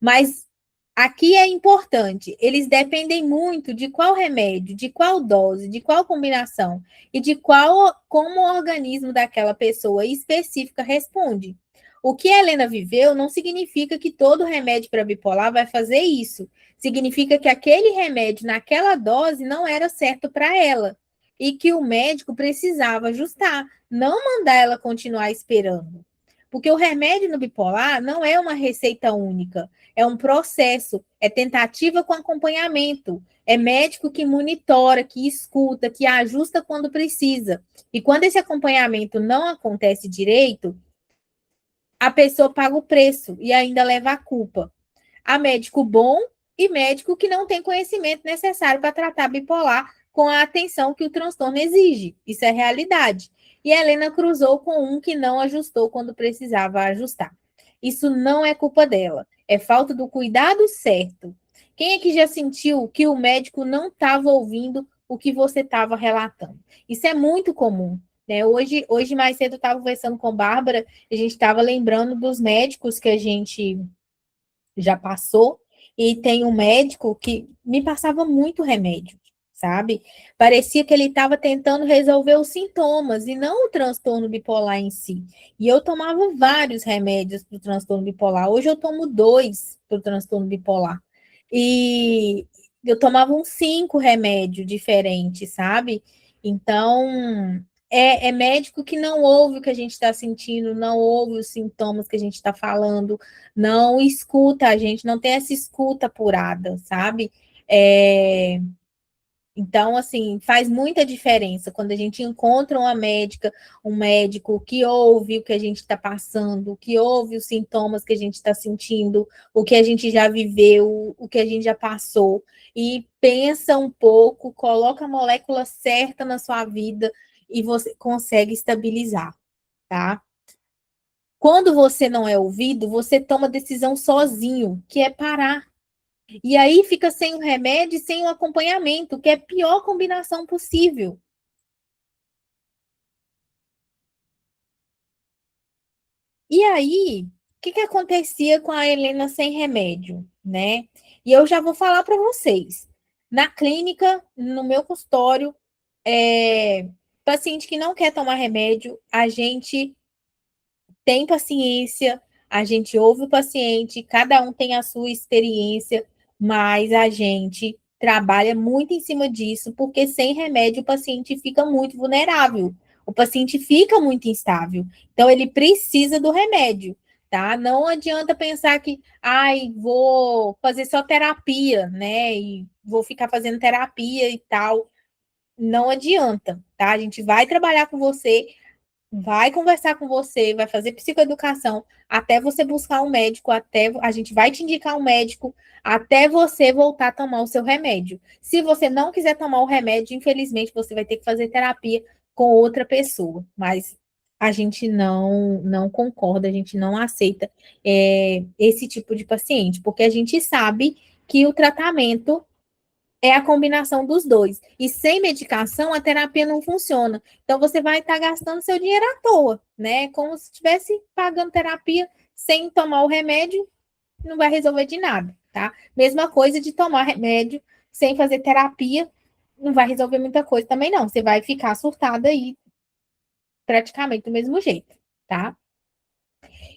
S1: Mas aqui é importante, eles dependem muito de qual remédio, de qual dose, de qual combinação e de qual como o organismo daquela pessoa específica responde. O que a Helena viveu não significa que todo remédio para bipolar vai fazer isso. Significa que aquele remédio naquela dose não era certo para ela e que o médico precisava ajustar, não mandar ela continuar esperando. Porque o remédio no bipolar não é uma receita única, é um processo, é tentativa com acompanhamento, é médico que monitora, que escuta, que ajusta quando precisa. E quando esse acompanhamento não acontece direito, a pessoa paga o preço e ainda leva a culpa. Há médico bom e médico que não tem conhecimento necessário para tratar bipolar com a atenção que o transtorno exige. Isso é realidade. E a Helena cruzou com um que não ajustou quando precisava ajustar. Isso não é culpa dela, é falta do cuidado certo. Quem é que já sentiu que o médico não estava ouvindo o que você estava relatando? Isso é muito comum. Né? Hoje, mais cedo, eu estava conversando com a Bárbara, a gente estava lembrando dos médicos que a gente já passou, e tem um médico que me passava muito remédio, sabe? Parecia que ele estava tentando resolver os sintomas e não o transtorno bipolar em si. E eu tomava vários remédios para o transtorno bipolar. Hoje eu tomo dois para o transtorno bipolar. E eu tomava uns 5 remédios diferentes, sabe? Então, é médico que não ouve o que a gente está sentindo, não ouve os sintomas que a gente está falando, não escuta a gente, não tem essa escuta apurada, sabe? Então, assim, faz muita diferença quando a gente encontra uma médica, um médico que ouve o que a gente está passando, que ouve os sintomas que a gente está sentindo, o que a gente já viveu, o que a gente já passou, e pensa um pouco, coloca a molécula certa na sua vida e você consegue estabilizar, tá? Quando você não é ouvido, você toma decisão sozinho, que é parar. E aí fica sem o remédio e sem o acompanhamento, que é a pior combinação possível. E aí, o que acontecia com a Helena sem remédio, né? E eu já vou falar para vocês. Na clínica, no meu consultório, é, Paciente que não quer tomar remédio, a gente tem paciência, a gente ouve o paciente, cada um tem a sua experiência, mas a gente trabalha muito em cima disso, porque sem remédio o paciente fica muito vulnerável, o paciente fica muito instável, então ele precisa do remédio, tá? Não adianta pensar que, ai, vou fazer só terapia, né? E vou ficar fazendo terapia e tal. Não adianta, tá? A gente vai trabalhar com você, vai conversar com você, vai fazer psicoeducação até você buscar um médico, até a gente vai te indicar um médico até você voltar a tomar o seu remédio. Se você não quiser tomar o remédio, infelizmente você vai ter que fazer terapia com outra pessoa, mas a gente não concorda, a gente não aceita esse tipo de paciente, porque a gente sabe que o tratamento é a combinação dos dois. E sem medicação, a terapia não funciona. Então, você vai estar gastando seu dinheiro à toa, né? Como se estivesse pagando terapia sem tomar o remédio, não vai resolver de nada, tá? Mesma coisa de tomar remédio sem fazer terapia, não vai resolver muita coisa também, não. Você vai ficar surtada aí praticamente do mesmo jeito, tá?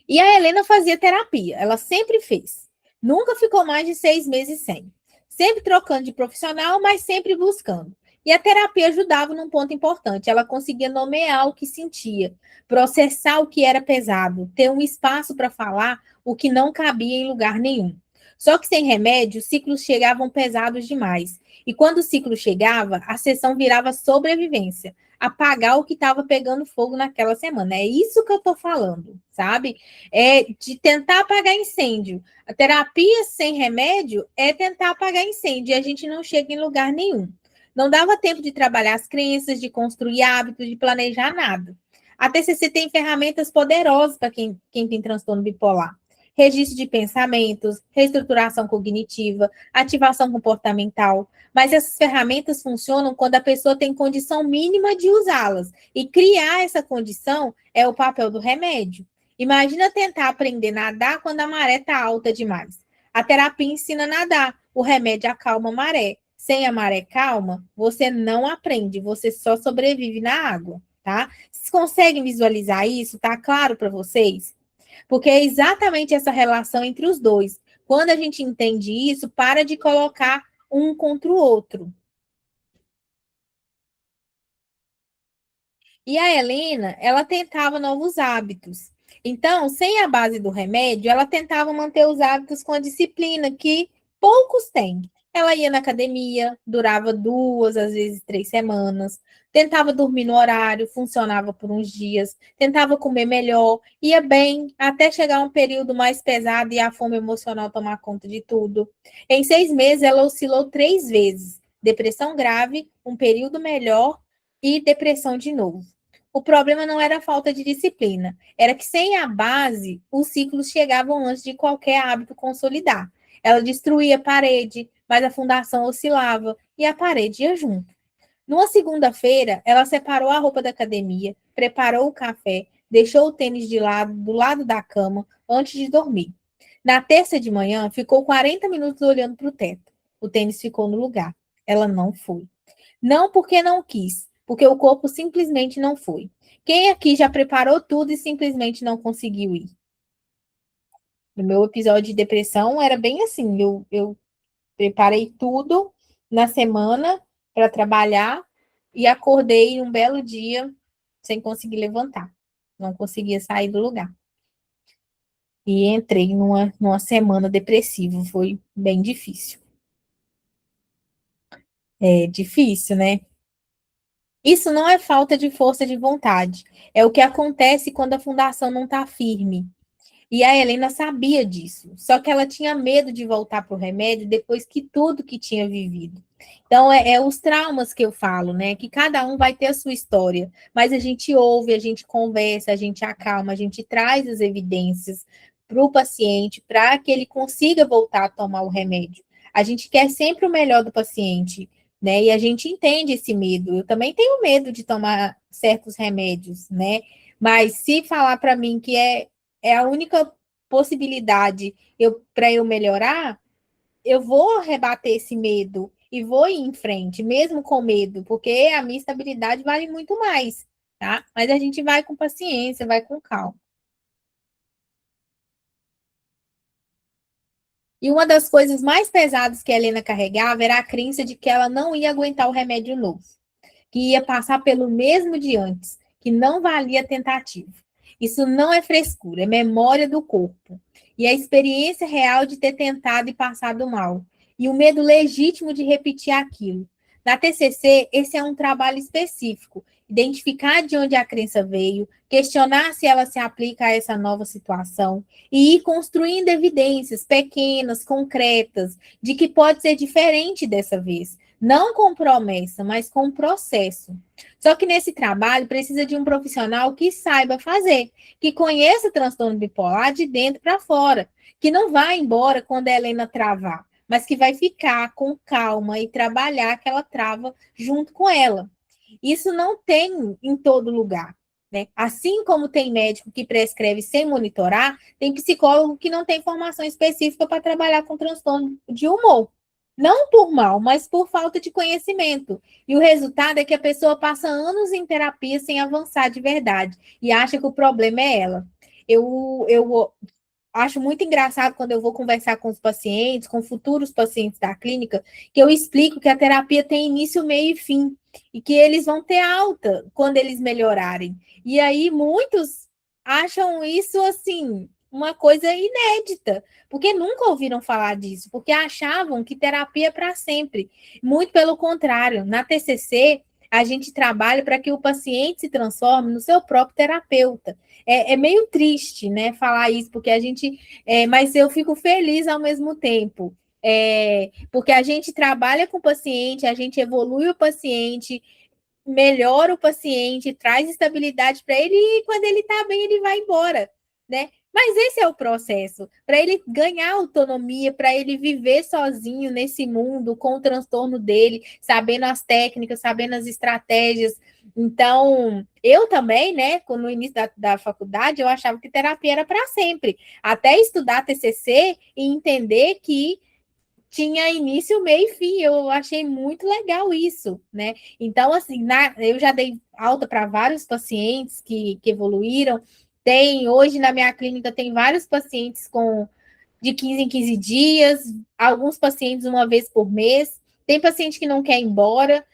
S1: E a Helena fazia terapia, ela sempre fez. Nunca ficou mais de 6 meses sem. Sempre trocando de profissional, mas sempre buscando. E a terapia ajudava num ponto importante. Ela conseguia nomear o que sentia, processar o que era pesado, ter um espaço para falar o que não cabia em lugar nenhum. Só que sem remédio, os ciclos chegavam pesados demais. E quando o ciclo chegava, a sessão virava sobrevivência, apagar o que estava pegando fogo naquela semana. É isso que eu estou falando, sabe? É de tentar apagar incêndio. A terapia sem remédio é tentar apagar incêndio e a gente não chega em lugar nenhum. Não dava tempo de trabalhar as crenças, de construir hábitos, de planejar nada. A TCC tem ferramentas poderosas para quem tem transtorno bipolar. Registro de pensamentos, reestruturação cognitiva, ativação comportamental. Mas essas ferramentas funcionam quando a pessoa tem condição mínima de usá-las. E criar essa condição é o papel do remédio. Imagina tentar aprender a nadar quando a maré está alta demais. A terapia ensina a nadar, o remédio acalma a maré. Sem a maré calma, você não aprende, você só sobrevive na água, tá? Vocês conseguem visualizar isso? Tá claro para vocês? Porque é exatamente essa relação entre os dois. Quando a gente entende isso, para de colocar um contra o outro. E a Helena, ela tentava novos hábitos. Então, sem a base do remédio, ela tentava manter os hábitos com a disciplina que poucos têm. Ela ia na academia, durava 2, às vezes 3 semanas, tentava dormir no horário, funcionava por uns dias, tentava comer melhor, ia bem, até chegar um período mais pesado e a fome emocional tomar conta de tudo. Em 6 meses, ela oscilou 3 vezes: depressão grave, um período melhor e depressão de novo. O problema não era a falta de disciplina, era que sem a base, os ciclos chegavam antes de qualquer hábito consolidar. Ela destruía a parede, mas a fundação oscilava e a parede ia junto. Numa segunda-feira, ela separou a roupa da academia, preparou o café, deixou o tênis de lado, do lado da cama, antes de dormir. Na terça de manhã, ficou 40 minutos olhando para o teto. O tênis ficou no lugar. Ela não foi. Não porque não quis, porque o corpo simplesmente não foi. Quem aqui já preparou tudo e simplesmente não conseguiu ir? No meu episódio de depressão era bem assim, eu preparei tudo na semana para trabalhar e acordei um belo dia sem conseguir levantar. Não conseguia sair do lugar. E entrei numa semana depressiva. Foi bem difícil. É difícil, né? Isso não é falta de força de vontade. É o que acontece quando a fundação não está firme. E a Helena sabia disso, só que ela tinha medo de voltar para o remédio depois que tudo que tinha vivido. Então, é os traumas que eu falo, né? Que cada um vai ter a sua história, mas a gente ouve, a gente conversa, a gente acalma, a gente traz as evidências para o paciente para que ele consiga voltar a tomar o remédio. A gente quer sempre o melhor do paciente, né? E a gente entende esse medo. Eu também tenho medo de tomar certos remédios, né? Mas se falar para mim que é a única possibilidade para eu melhorar, eu vou rebater esse medo e vou ir em frente, mesmo com medo, porque a minha estabilidade vale muito mais, tá? Mas a gente vai com paciência, vai com calma. E uma das coisas mais pesadas que a Helena carregava era a crença de que ela não ia aguentar o remédio novo, que ia passar pelo mesmo de antes, que não valia a tentativa. Isso não é frescura, é memória do corpo. E a experiência real de ter tentado e passado mal. E o medo legítimo de repetir aquilo. Na TCC, esse é um trabalho específico. Identificar de onde a crença veio, questionar se ela se aplica a essa nova situação e ir construindo evidências pequenas, concretas, de que pode ser diferente dessa vez. Não com promessa, mas com processo. Só que nesse trabalho precisa de um profissional que saiba fazer, que conheça o transtorno bipolar de dentro para fora, que não vá embora quando a Helena travar, mas que vai ficar com calma e trabalhar aquela trava junto com ela. Isso não tem em todo lugar. Né? Assim como tem médico que prescreve sem monitorar, tem psicólogo que não tem formação específica para trabalhar com transtorno de humor. Não por mal, mas por falta de conhecimento. E o resultado é que a pessoa passa anos em terapia sem avançar de verdade e acha que o problema é ela. Eu acho muito engraçado quando eu vou conversar com os pacientes, com futuros pacientes da clínica, que eu explico que a terapia tem início, meio e fim, e que eles vão ter alta quando eles melhorarem. E aí muitos acham isso assim uma coisa inédita, porque nunca ouviram falar disso, porque achavam que terapia é para sempre. Muito pelo contrário, na TCC a gente trabalha para que o paciente se transforme no seu próprio terapeuta. É meio triste, né, falar isso, porque a gente. Mas eu fico feliz ao mesmo tempo. Porque a gente trabalha com o paciente, a gente evolui o paciente, melhora o paciente, traz estabilidade para ele e quando ele está bem, ele vai embora, né? Mas esse é o processo, para ele ganhar autonomia, para ele viver sozinho nesse mundo com o transtorno dele, sabendo as técnicas, sabendo as estratégias. Então, eu também, né, no início da faculdade, eu achava que terapia era para sempre, até estudar TCC e entender que tinha início, meio e fim. Eu achei muito legal isso, né? Então, assim, eu já dei alta para vários pacientes que evoluíram. Hoje na minha clínica, tem vários pacientes com de 15 em 15 dias, alguns pacientes uma vez por mês. Tem paciente que não quer ir embora,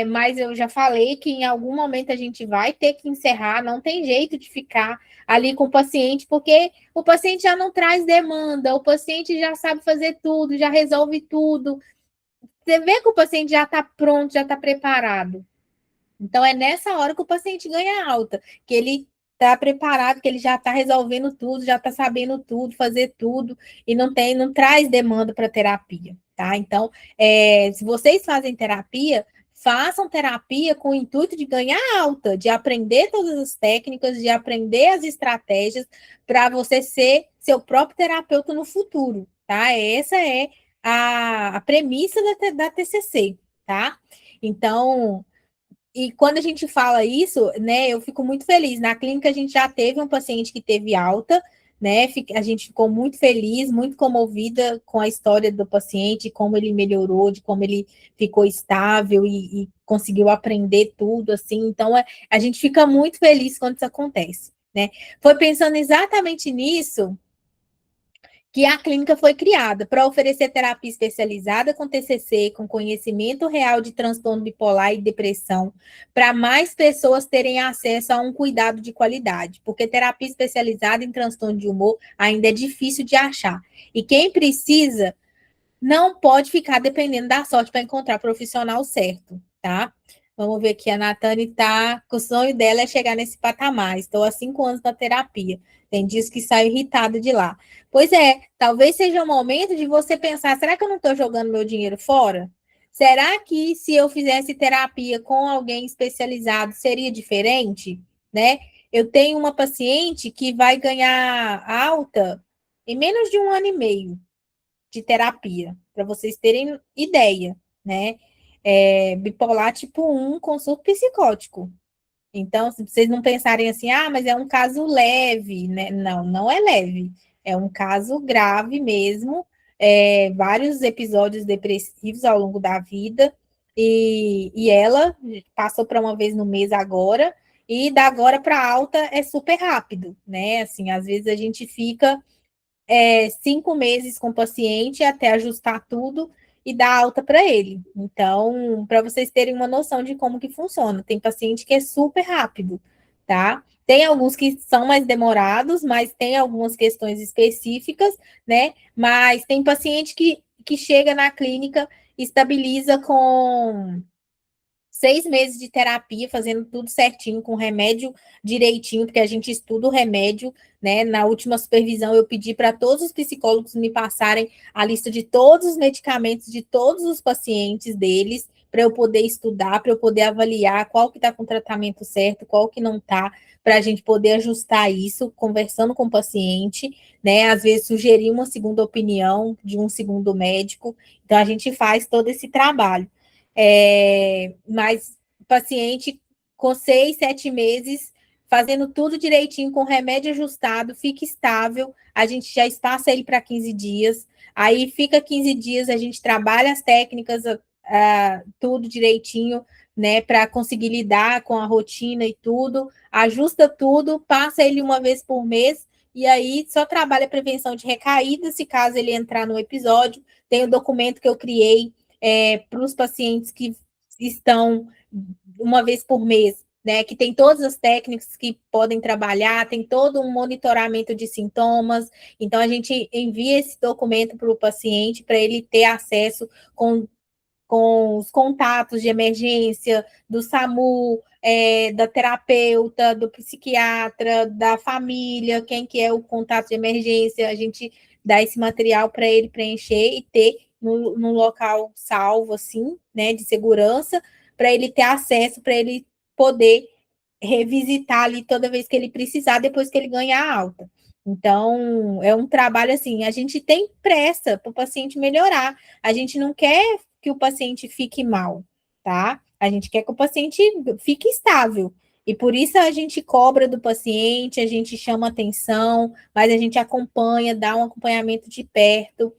S1: mas eu já falei que em algum momento a gente vai ter que encerrar, não tem jeito de ficar ali com o paciente, porque o paciente já não traz demanda, o paciente já sabe fazer tudo, já resolve tudo. Você vê que o paciente já está pronto, já está preparado. Então, é nessa hora que o paciente ganha alta, que ele está preparado, que ele já está resolvendo tudo, já está sabendo tudo, fazer tudo, e não traz demanda para terapia, tá? Então, se vocês fazem terapia, façam terapia com o intuito de ganhar alta, de aprender todas as técnicas, de aprender as estratégias para você ser seu próprio terapeuta no futuro, tá? Essa é a premissa da TCC, tá? Então, e quando a gente fala isso, né, eu fico muito feliz. Na clínica a gente já teve um paciente que teve alta, né? A gente ficou muito feliz, muito comovida com a história do paciente, como ele melhorou, de como ele ficou estável e conseguiu aprender tudo, assim. Então, a gente fica muito feliz quando isso acontece, né? Foi pensando exatamente nisso que a clínica foi criada para oferecer terapia especializada com TCC, com conhecimento real de transtorno bipolar e depressão, para mais pessoas terem acesso a um cuidado de qualidade, porque terapia especializada em transtorno de humor ainda é difícil de achar. E quem precisa não pode ficar dependendo da sorte para encontrar o profissional certo, tá? Vamos ver aqui, a Natane tá. O sonho dela é chegar nesse patamar. Estou há 5 anos na terapia. Tem dias que saio irritada de lá. Pois é, talvez seja o momento de você pensar: será que eu não estou jogando meu dinheiro fora? Será que se eu fizesse terapia com alguém especializado seria diferente? Né? Eu tenho uma paciente que vai ganhar alta em menos de 1 ano e meio de terapia, para vocês terem ideia, né? Bipolar tipo 1 com surto psicótico. Então, se vocês não pensarem assim, mas é um caso leve, né? Não, não é leve. É um caso grave mesmo. vários episódios depressivos ao longo da vida, e ela passou para uma vez no mês agora, e da agora para alta é super rápido, né? Assim, às vezes a gente fica 5 meses com o paciente até ajustar tudo e dar alta para ele. Então, para vocês terem uma noção de como que funciona, tem paciente que é super rápido, tá? Tem alguns que são mais demorados, mas tem algumas questões específicas, né? Mas tem paciente que chega na clínica, estabiliza com 6 meses de terapia, fazendo tudo certinho, com remédio direitinho, porque a gente estuda o remédio, né? Na última supervisão, eu pedi para todos os psicólogos me passarem a lista de todos os medicamentos de todos os pacientes deles, para eu poder estudar, para eu poder avaliar qual que está com o tratamento certo, qual que não está, para a gente poder ajustar isso, conversando com o paciente, né? Às vezes sugerir uma segunda opinião de um segundo médico. Então, a gente faz todo esse trabalho. Mas paciente com 6, 7 meses, fazendo tudo direitinho, com remédio ajustado, fica estável, a gente já espaça ele para 15 dias, aí fica 15 dias, a gente trabalha as técnicas, tudo direitinho, né, para conseguir lidar com a rotina e tudo, ajusta tudo, passa ele uma vez por mês, e aí só trabalha prevenção de recaída, se caso ele entrar no episódio, tem o documento que eu criei para os pacientes que estão uma vez por mês, né? Que tem todas as técnicas que podem trabalhar, tem todo um monitoramento de sintomas. Então, a gente envia esse documento para o paciente para ele ter acesso com os contatos de emergência do SAMU, da terapeuta, do psiquiatra, da família, quem que é o contato de emergência, a gente dá esse material para ele preencher e ter no local salvo, assim, né, de segurança, para ele ter acesso, para ele poder revisitar ali toda vez que ele precisar, depois que ele ganhar a alta. Então, é um trabalho assim, a gente tem pressa para o paciente melhorar. A gente não quer que o paciente fique mal, tá? A gente quer que o paciente fique estável. E por isso a gente cobra do paciente, a gente chama atenção, mas a gente acompanha, dá um acompanhamento de perto,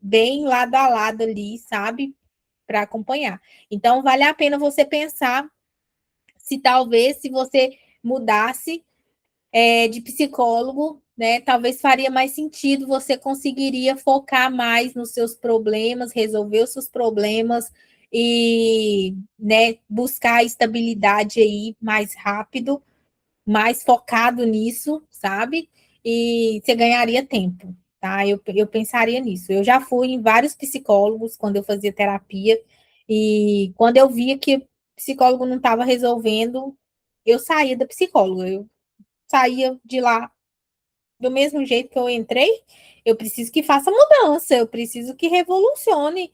S1: bem lado a lado ali, sabe? Para acompanhar. Então, vale a pena você pensar se talvez, se você mudasse de psicólogo, né? Talvez faria mais sentido, você conseguiria focar mais nos seus problemas, resolver os seus problemas e, né, buscar a estabilidade aí mais rápido, mais focado nisso, sabe? E você ganharia tempo, tá? Eu pensaria nisso. Eu já fui em vários psicólogos quando eu fazia terapia, e quando eu via que o psicólogo não estava resolvendo, eu saía da psicóloga, eu saía de lá do mesmo jeito que eu entrei. Eu preciso que faça mudança, eu preciso que revolucione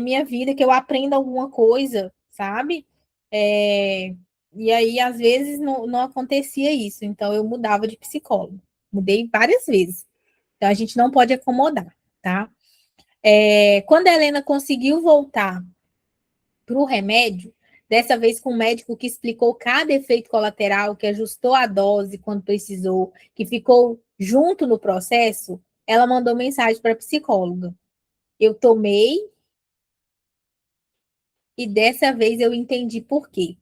S1: minha vida, que eu aprenda alguma coisa, sabe? É, e aí, às vezes, não acontecia isso, então eu mudava de psicólogo. Mudei várias vezes. Então, a gente não pode acomodar, tá? Quando a Helena conseguiu voltar para o remédio, dessa vez com um médico que explicou cada efeito colateral, que ajustou a dose quando precisou, que ficou junto no processo, ela mandou mensagem para a psicóloga. Eu tomei e dessa vez eu entendi por quê.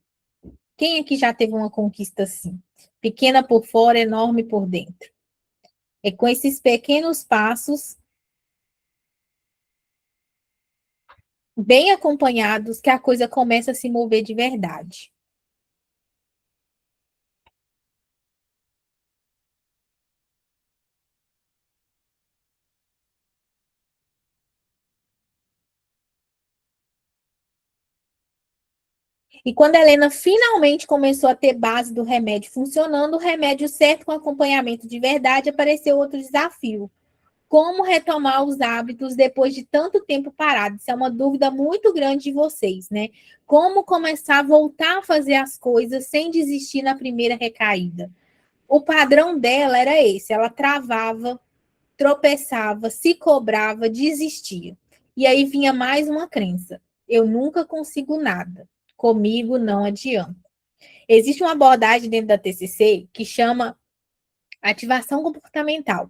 S1: Quem aqui já teve uma conquista assim? Pequena por fora, enorme por dentro. É com esses pequenos passos, bem acompanhados, que a coisa começa a se mover de verdade. E quando a Helena finalmente começou a ter base do remédio funcionando, o remédio certo com acompanhamento de verdade, apareceu outro desafio. Como retomar os hábitos depois de tanto tempo parado? Isso é uma dúvida muito grande de vocês, né? Como começar a voltar a fazer as coisas sem desistir na primeira recaída? O padrão dela era esse: ela travava, tropeçava, se cobrava, desistia. E aí vinha mais uma crença: eu nunca consigo nada, comigo não adianta. Existe uma abordagem dentro da TCC que chama ativação comportamental.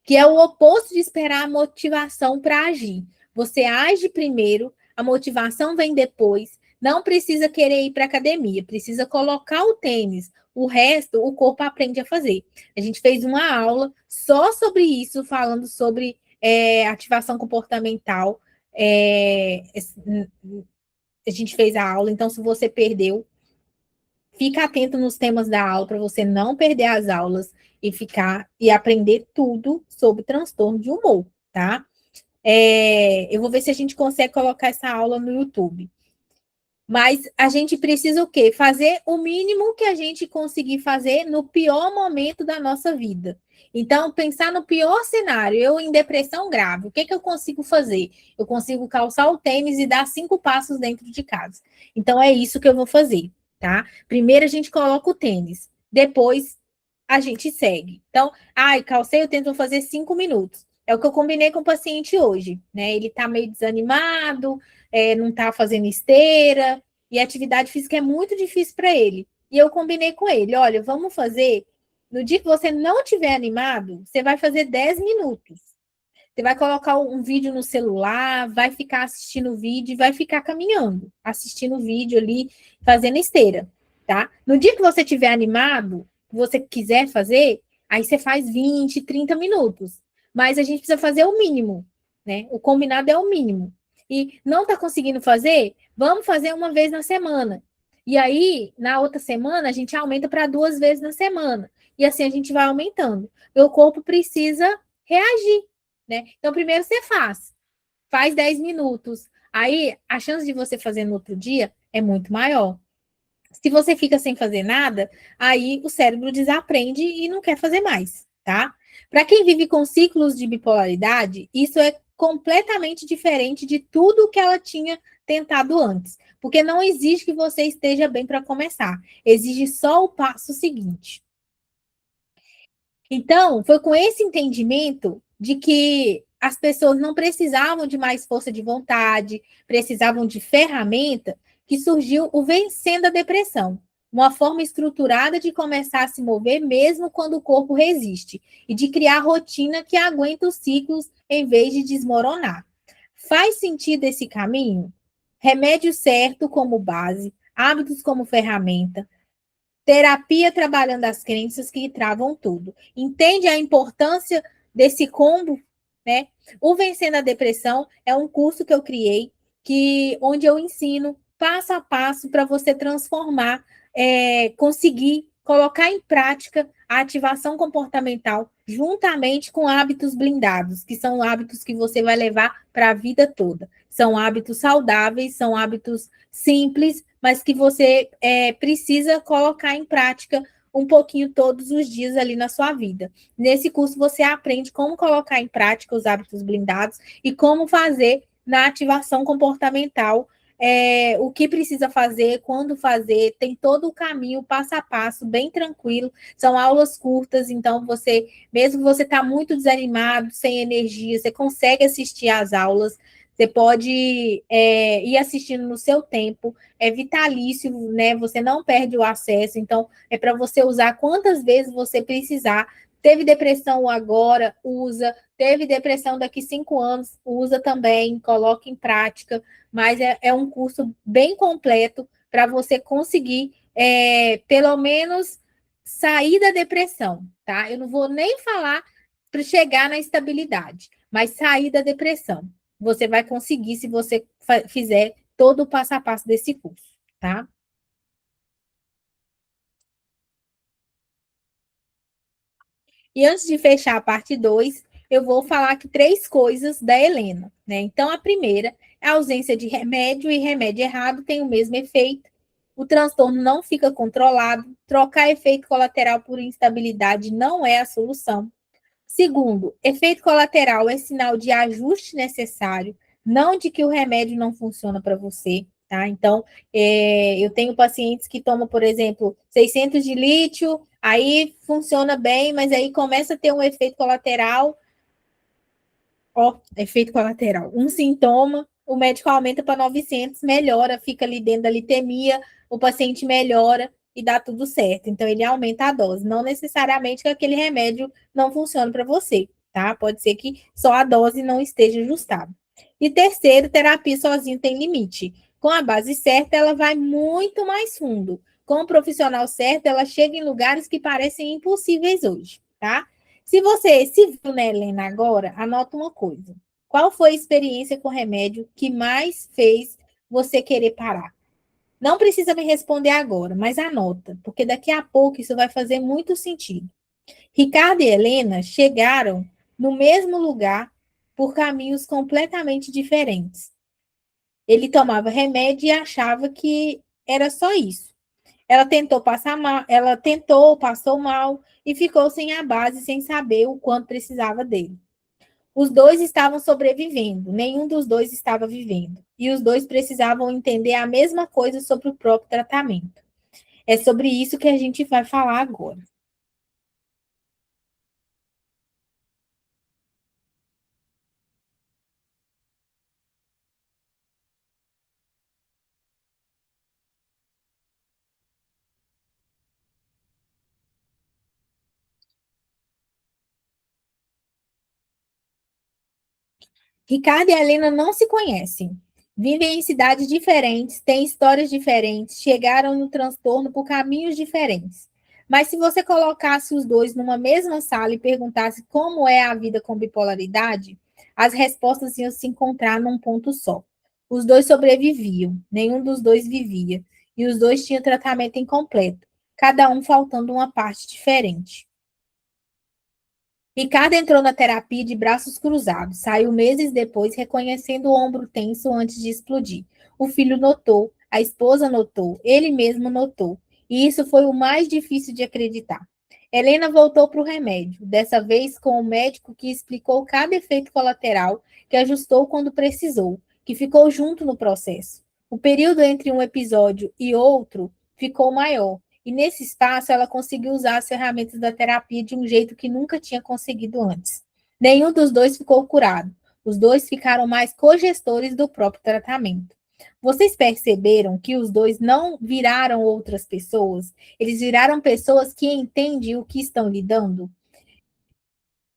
S1: que é o oposto de esperar a motivação para agir. Você age primeiro, a motivação vem depois. Não precisa querer ir para academia, precisa colocar o tênis. O resto, o corpo aprende a fazer. A gente fez uma aula só sobre isso, falando sobre ativação comportamental. A gente fez a aula, então se você perdeu, fica atento nos temas da aula para você não perder as aulas e ficar e aprender tudo sobre transtorno de humor, tá? Eu vou ver se a gente consegue colocar essa aula no YouTube. Mas a gente precisa o quê? Fazer o mínimo que a gente conseguir fazer no pior momento da nossa vida. Então, pensar no pior cenário, eu em depressão grave, o que, que eu consigo fazer? Eu consigo calçar o tênis e dar 5 passos dentro de casa. Então, é isso que eu vou fazer, tá? Primeiro a gente coloca o tênis, depois a gente segue. Então, calcei o tênis, vou fazer 5 minutos. É o que eu combinei com o paciente hoje, né? Ele tá meio desanimado, não está fazendo esteira, e a atividade física é muito difícil para ele. E eu combinei com ele: olha, vamos fazer. No dia que você não estiver animado, você vai fazer 10 minutos. Você vai colocar um vídeo no celular, vai ficar assistindo o vídeo e vai ficar caminhando, assistindo o vídeo ali, fazendo esteira, tá? No dia que você estiver animado, você quiser fazer, aí você faz 20, 30 minutos. Mas a gente precisa fazer o mínimo, né? O combinado é o mínimo. E não está conseguindo fazer? Vamos fazer uma vez na semana. E aí, na outra semana, a gente aumenta para 2 vezes na semana. E assim a gente vai aumentando. O corpo precisa reagir, né? Então, primeiro você faz 10 minutos. Aí, a chance de você fazer no outro dia é muito maior. Se você fica sem fazer nada, aí o cérebro desaprende e não quer fazer mais, tá? Para quem vive com ciclos de bipolaridade, isso é completamente diferente de tudo que ela tinha tentado antes, porque não exige que você esteja bem para começar, exige só o passo seguinte. Então, foi com esse entendimento de que as pessoas não precisavam de mais força de vontade, precisavam de ferramenta, que surgiu o Vencendo a Depressão, uma forma estruturada de começar a se mover mesmo quando o corpo resiste e de criar rotina que aguenta os ciclos em vez de desmoronar. Faz sentido esse caminho? Remédio certo como base, hábitos como ferramenta, terapia trabalhando as crenças que travam tudo. Entende a importância desse combo, né? O Vencendo a Depressão é um curso que eu criei, onde eu ensino passo a passo para você transformar, conseguir colocar em prática a ativação comportamental juntamente com hábitos blindados, que são hábitos que você vai levar para a vida toda. São hábitos saudáveis, são hábitos simples, mas que você precisa colocar em prática um pouquinho todos os dias ali na sua vida. Nesse curso você aprende como colocar em prática os hábitos blindados e como fazer na ativação comportamental, o que precisa fazer, quando fazer, tem todo o caminho, passo a passo, bem tranquilo. São aulas curtas, então você, mesmo que você está muito desanimado, sem energia, você consegue assistir às aulas. Você pode ir assistindo no seu tempo, é vitalício, né? Você não perde o acesso, então é para você usar quantas vezes você precisar. Teve depressão agora, usa. Teve depressão daqui 5 anos, usa também, coloca em prática. Mas é um curso bem completo para você conseguir, pelo menos, sair da depressão, tá? Eu não vou nem falar para chegar na estabilidade, mas sair da depressão. Você vai conseguir se você fizer todo o passo a passo desse curso, tá? E antes de fechar a parte 2, eu vou falar aqui 3 coisas da Helena, né? Então, a primeira é a ausência de remédio, e remédio errado tem o mesmo efeito. O transtorno não fica controlado, trocar efeito colateral por instabilidade não é a solução. Segundo, efeito colateral é sinal de ajuste necessário, não de que o remédio não funciona para você, tá? Então, eu tenho pacientes que tomam, por exemplo, 600 de lítio, aí funciona bem, mas aí começa a ter um efeito colateral, ó, efeito colateral, um sintoma, o médico aumenta para 900, melhora, fica ali dentro da litemia, o paciente melhora e dá tudo certo. Então, ele aumenta a dose, não necessariamente que aquele remédio não funcione para você. tá? Pode ser que só a dose não esteja ajustada. E terceiro, terapia sozinho tem limite. Com a base certa, ela vai muito mais fundo. Com o profissional certo, ela chega em lugares que parecem impossíveis hoje, tá? Se você se viu, né, Helena, agora, anota uma coisa. Qual foi a experiência com o remédio que mais fez você querer parar? Não precisa me responder agora, mas anota, porque daqui a pouco isso vai fazer muito sentido. Ricardo e Helena chegaram no mesmo lugar por caminhos completamente diferentes. Ele tomava remédio e achava que era só isso. Ela tentou passar mal, ela tentou, passou mal e ficou sem a base, sem saber o quanto precisava dele. Os dois estavam sobrevivendo, nenhum dos dois estava vivendo. E os dois precisavam entender a mesma coisa sobre o próprio tratamento. É sobre isso que a gente vai falar agora. Ricardo e Helena não se conhecem. Vivem em cidades diferentes, têm histórias diferentes, chegaram no transtorno por caminhos diferentes. Mas se você colocasse os dois numa mesma sala e perguntasse como é a vida com bipolaridade, as respostas iam se encontrar num ponto só. Os dois sobreviviam, nenhum dos dois vivia, e os dois tinham tratamento incompleto, cada um faltando uma parte diferente. Ricardo entrou na terapia de braços cruzados. Saiu meses depois, reconhecendo o ombro tenso antes de explodir. O filho notou, a esposa notou, ele mesmo notou. E isso foi o mais difícil de acreditar. Helena voltou para o remédio, dessa vez com o médico que explicou cada efeito colateral, que ajustou quando precisou, que ficou junto no processo. O período entre um episódio e outro ficou maior, e nesse espaço, ela conseguiu usar as ferramentas da terapia de um jeito que nunca tinha conseguido antes. Nenhum dos dois ficou curado. Os dois ficaram mais cogestores do próprio tratamento. Vocês perceberam que os dois não viraram outras pessoas? Eles viraram pessoas que entendem o que estão lidando?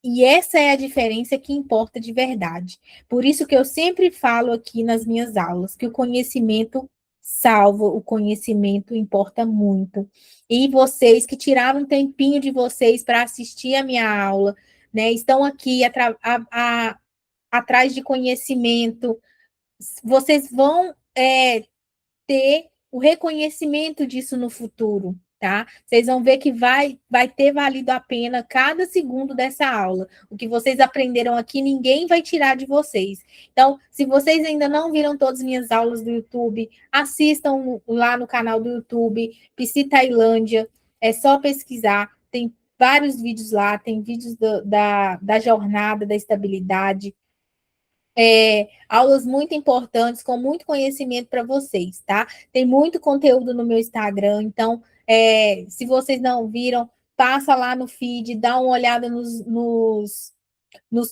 S1: E essa é a diferença que importa de verdade. Por isso que eu sempre falo aqui nas minhas aulas que o conhecimento salva, o conhecimento importa muito. E vocês que tiraram um tempinho de vocês para assistir a minha aula, né, estão aqui atrás de conhecimento, vocês vão ter o reconhecimento disso no futuro, tá? Vocês vão ver que vai ter valido a pena cada segundo dessa aula. O que vocês aprenderam aqui, ninguém vai tirar de vocês. Então, se vocês ainda não viram todas as minhas aulas do YouTube, assistam lá no canal do YouTube, Psi Tailândia, é só pesquisar, tem vários vídeos lá, tem vídeos da jornada, da estabilidade, aulas muito importantes, com muito conhecimento para vocês, tá? Tem muito conteúdo no meu Instagram, então, se vocês não viram, passa lá no feed, dá uma olhada nos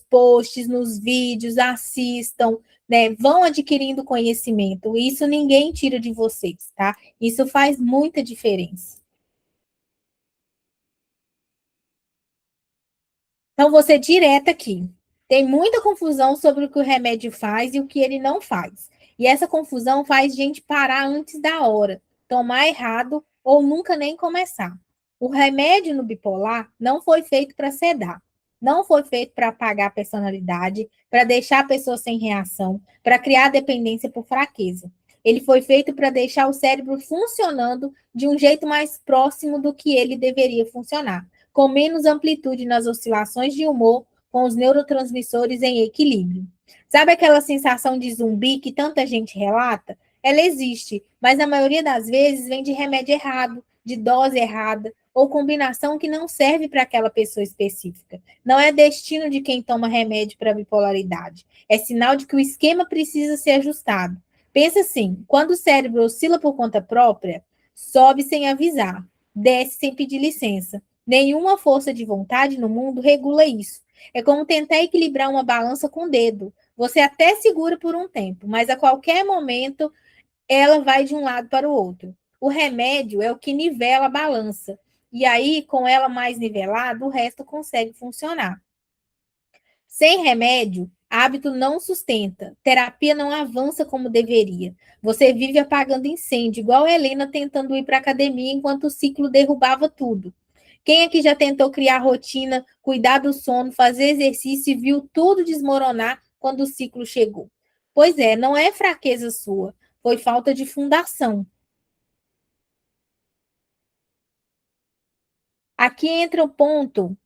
S1: posts, nos vídeos, assistam, né? Vão adquirindo conhecimento. Isso ninguém tira de vocês, tá? Isso faz muita diferença. Então, vou ser direta aqui. Tem muita confusão sobre o que o remédio faz e o que ele não faz. E essa confusão faz gente parar antes da hora, tomar errado ou nunca nem começar. O remédio no bipolar não foi feito para sedar, não foi feito para apagar a personalidade, para deixar a pessoa sem reação, para criar dependência por fraqueza. Ele foi feito para deixar o cérebro funcionando de um jeito mais próximo do que ele deveria funcionar, com menos amplitude nas oscilações de humor, com os neurotransmissores em equilíbrio. Sabe aquela sensação de zumbi que tanta gente relata? Ela existe, mas a maioria das vezes vem de remédio errado, de dose errada, ou combinação que não serve para aquela pessoa específica. Não é destino de quem toma remédio para bipolaridade. É sinal de que o esquema precisa ser ajustado. Pensa assim: quando o cérebro oscila por conta própria, sobe sem avisar, desce sem pedir licença. Nenhuma força de vontade no mundo regula isso. É como tentar equilibrar uma balança com o dedo. Você até segura por um tempo, mas a qualquer momento ela vai de um lado para o outro. O remédio é o que nivela a balança. E aí, com ela mais nivelada, o resto consegue funcionar. Sem remédio, hábito não sustenta, terapia não avança como deveria. Você vive apagando incêndio, igual a Helena tentando ir para a academia enquanto o ciclo derrubava tudo. Quem aqui já tentou criar rotina, cuidar do sono, fazer exercício e viu tudo desmoronar quando o ciclo chegou? Pois é, não é fraqueza sua, foi falta de fundação. Aqui entra o ponto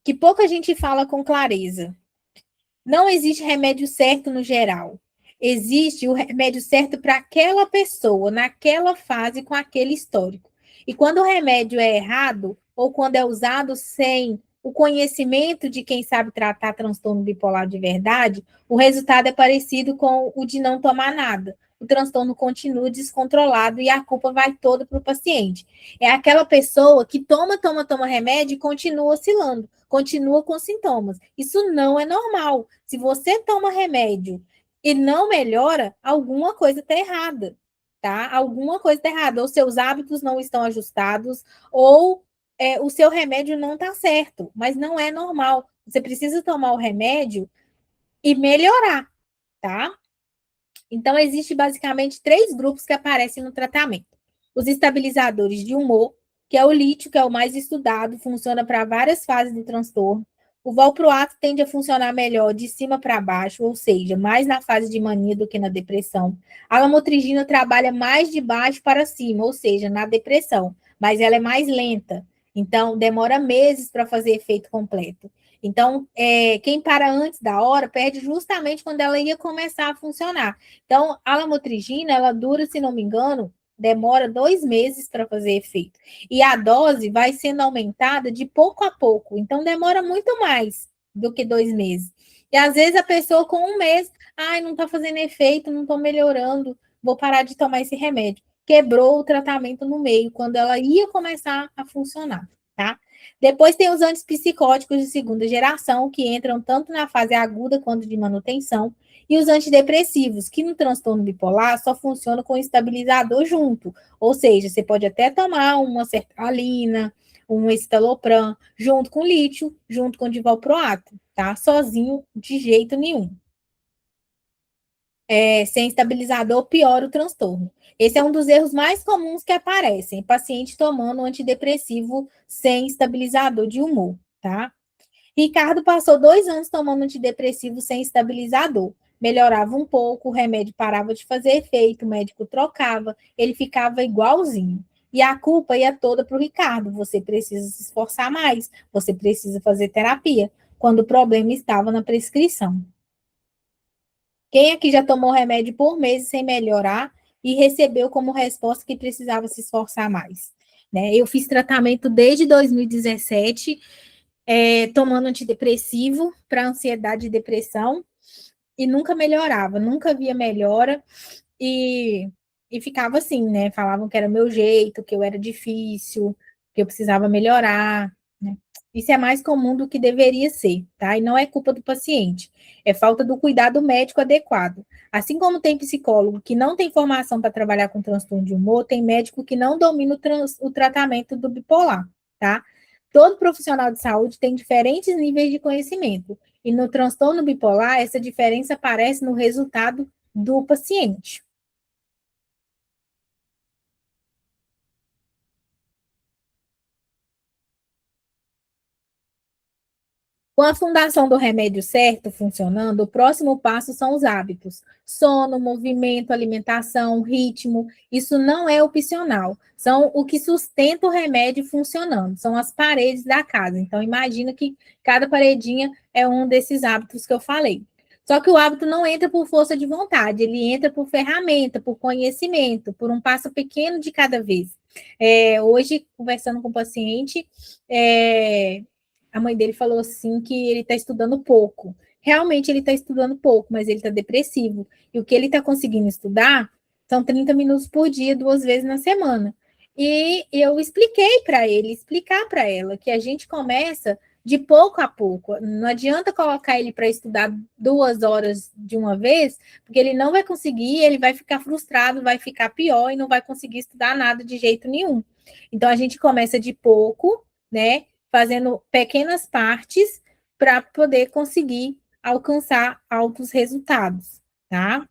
S1: que pouca gente fala com clareza. Não existe remédio certo no geral. Existe o remédio certo para aquela pessoa, naquela fase, com aquele histórico. E quando o remédio é errado, ou quando é usado sem o conhecimento de quem sabe tratar transtorno bipolar de verdade, o resultado é parecido com o de não tomar nada. O transtorno continua descontrolado e a culpa vai toda para o paciente. É aquela pessoa que toma remédio e continua oscilando, continua com sintomas. Isso não é normal. Se você toma remédio e não melhora, alguma coisa está errada, tá? Alguma coisa está errada. Ou seus hábitos não estão ajustados, ou o seu remédio não está certo, mas não é normal. Você precisa tomar o remédio e melhorar, tá? Então, existe basicamente três grupos que aparecem no tratamento. Os estabilizadores de humor, que é o lítio, que é o mais estudado, funciona para várias fases do transtorno. O valproato tende a funcionar melhor de cima para baixo, ou seja, mais na fase de mania do que na depressão. A lamotrigina trabalha mais de baixo para cima, ou seja, na depressão, mas ela é mais lenta. Então, demora meses para fazer efeito completo. Então, quem para antes da hora perde justamente quando ela ia começar a funcionar. Então, a lamotrigina, ela dura, se não me engano, demora 2 meses para fazer efeito. E a dose vai sendo aumentada de pouco a pouco. Então, demora muito mais do que 2 meses. E às vezes a pessoa com um mês, ai, não está fazendo efeito, não estou melhorando, vou parar de tomar esse remédio. Quebrou o tratamento no meio, quando ela ia começar a funcionar, tá? Depois tem os antipsicóticos de segunda geração, que entram tanto na fase aguda quanto de manutenção, e os antidepressivos, que no transtorno bipolar só funcionam com estabilizador junto. Ou seja, você pode até tomar uma sertralina, um escitalopram, junto com lítio, junto com divalproato, tá? Sozinho, de jeito nenhum. Sem estabilizador, piora o transtorno. Esse é um dos erros mais comuns que aparecem, paciente tomando um antidepressivo sem estabilizador de humor, tá? Ricardo passou 2 anos tomando antidepressivo sem estabilizador. Melhorava um pouco, o remédio parava de fazer efeito, o médico trocava, ele ficava igualzinho. E a culpa ia toda para o Ricardo. Você precisa se esforçar mais, você precisa fazer terapia, quando o problema estava na prescrição. Quem aqui já tomou remédio por meses sem melhorar e recebeu como resposta que precisava se esforçar mais? Né? Eu fiz tratamento desde 2017, tomando antidepressivo para ansiedade e depressão, e nunca melhorava, nunca via melhora, e, e ficava assim, né? Falavam que era meu jeito, que eu era difícil, que eu precisava melhorar, né? Isso é mais comum do que deveria ser, tá? E não é culpa do paciente, é falta do cuidado médico adequado. Assim como tem psicólogo que não tem formação para trabalhar com transtorno de humor, tem médico que não domina o tratamento do bipolar, tá? Todo profissional de saúde tem diferentes níveis de conhecimento, e no transtorno bipolar, essa diferença aparece no resultado do paciente. Com a fundação do remédio certo funcionando, o próximo passo são os hábitos. Sono, movimento, alimentação, ritmo. Isso não é opcional. São o que sustenta o remédio funcionando. São as paredes da casa. Então, imagina que cada paredinha é um desses hábitos que eu falei. Só que o hábito não entra por força de vontade, ele entra por ferramenta, por conhecimento, por um passo pequeno de cada vez. Hoje, conversando com o paciente, a mãe dele falou assim que ele está estudando pouco. Realmente ele está estudando pouco, mas ele está depressivo. E o que ele está conseguindo estudar são 30 minutos por dia, 2 vezes na semana. E eu expliquei para ele, explicar para ela que a gente começa de pouco a pouco. Não adianta colocar ele para estudar 2 horas de uma vez, porque ele não vai conseguir, ele vai ficar frustrado, vai ficar pior e não vai conseguir estudar nada de jeito nenhum. Então a gente começa de pouco, né? Fazendo pequenas partes para poder conseguir alcançar altos resultados, tá?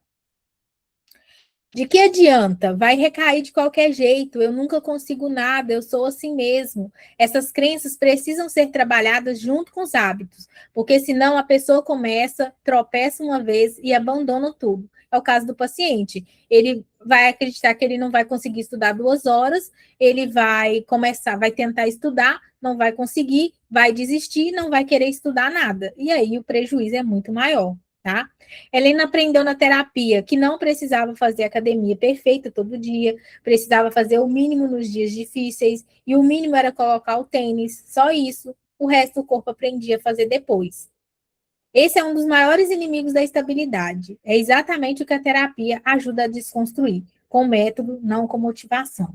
S1: De que adianta? Vai recair de qualquer jeito, eu nunca consigo nada, eu sou assim mesmo. Essas crenças precisam ser trabalhadas junto com os hábitos, porque senão a pessoa começa, tropeça uma vez e abandona tudo. É o caso do paciente. Ele vai acreditar que ele não vai conseguir estudar 2 horas, ele vai começar, vai tentar estudar, não vai conseguir, vai desistir, não vai querer estudar nada. E aí o prejuízo é muito maior, tá? Helena aprendeu na terapia que não precisava fazer academia perfeita todo dia, precisava fazer o mínimo nos dias difíceis, e o mínimo era colocar o tênis, só isso. O resto o corpo aprendia a fazer depois. Esse é um dos maiores inimigos da estabilidade. É exatamente o que a terapia ajuda a desconstruir, com método, não com motivação.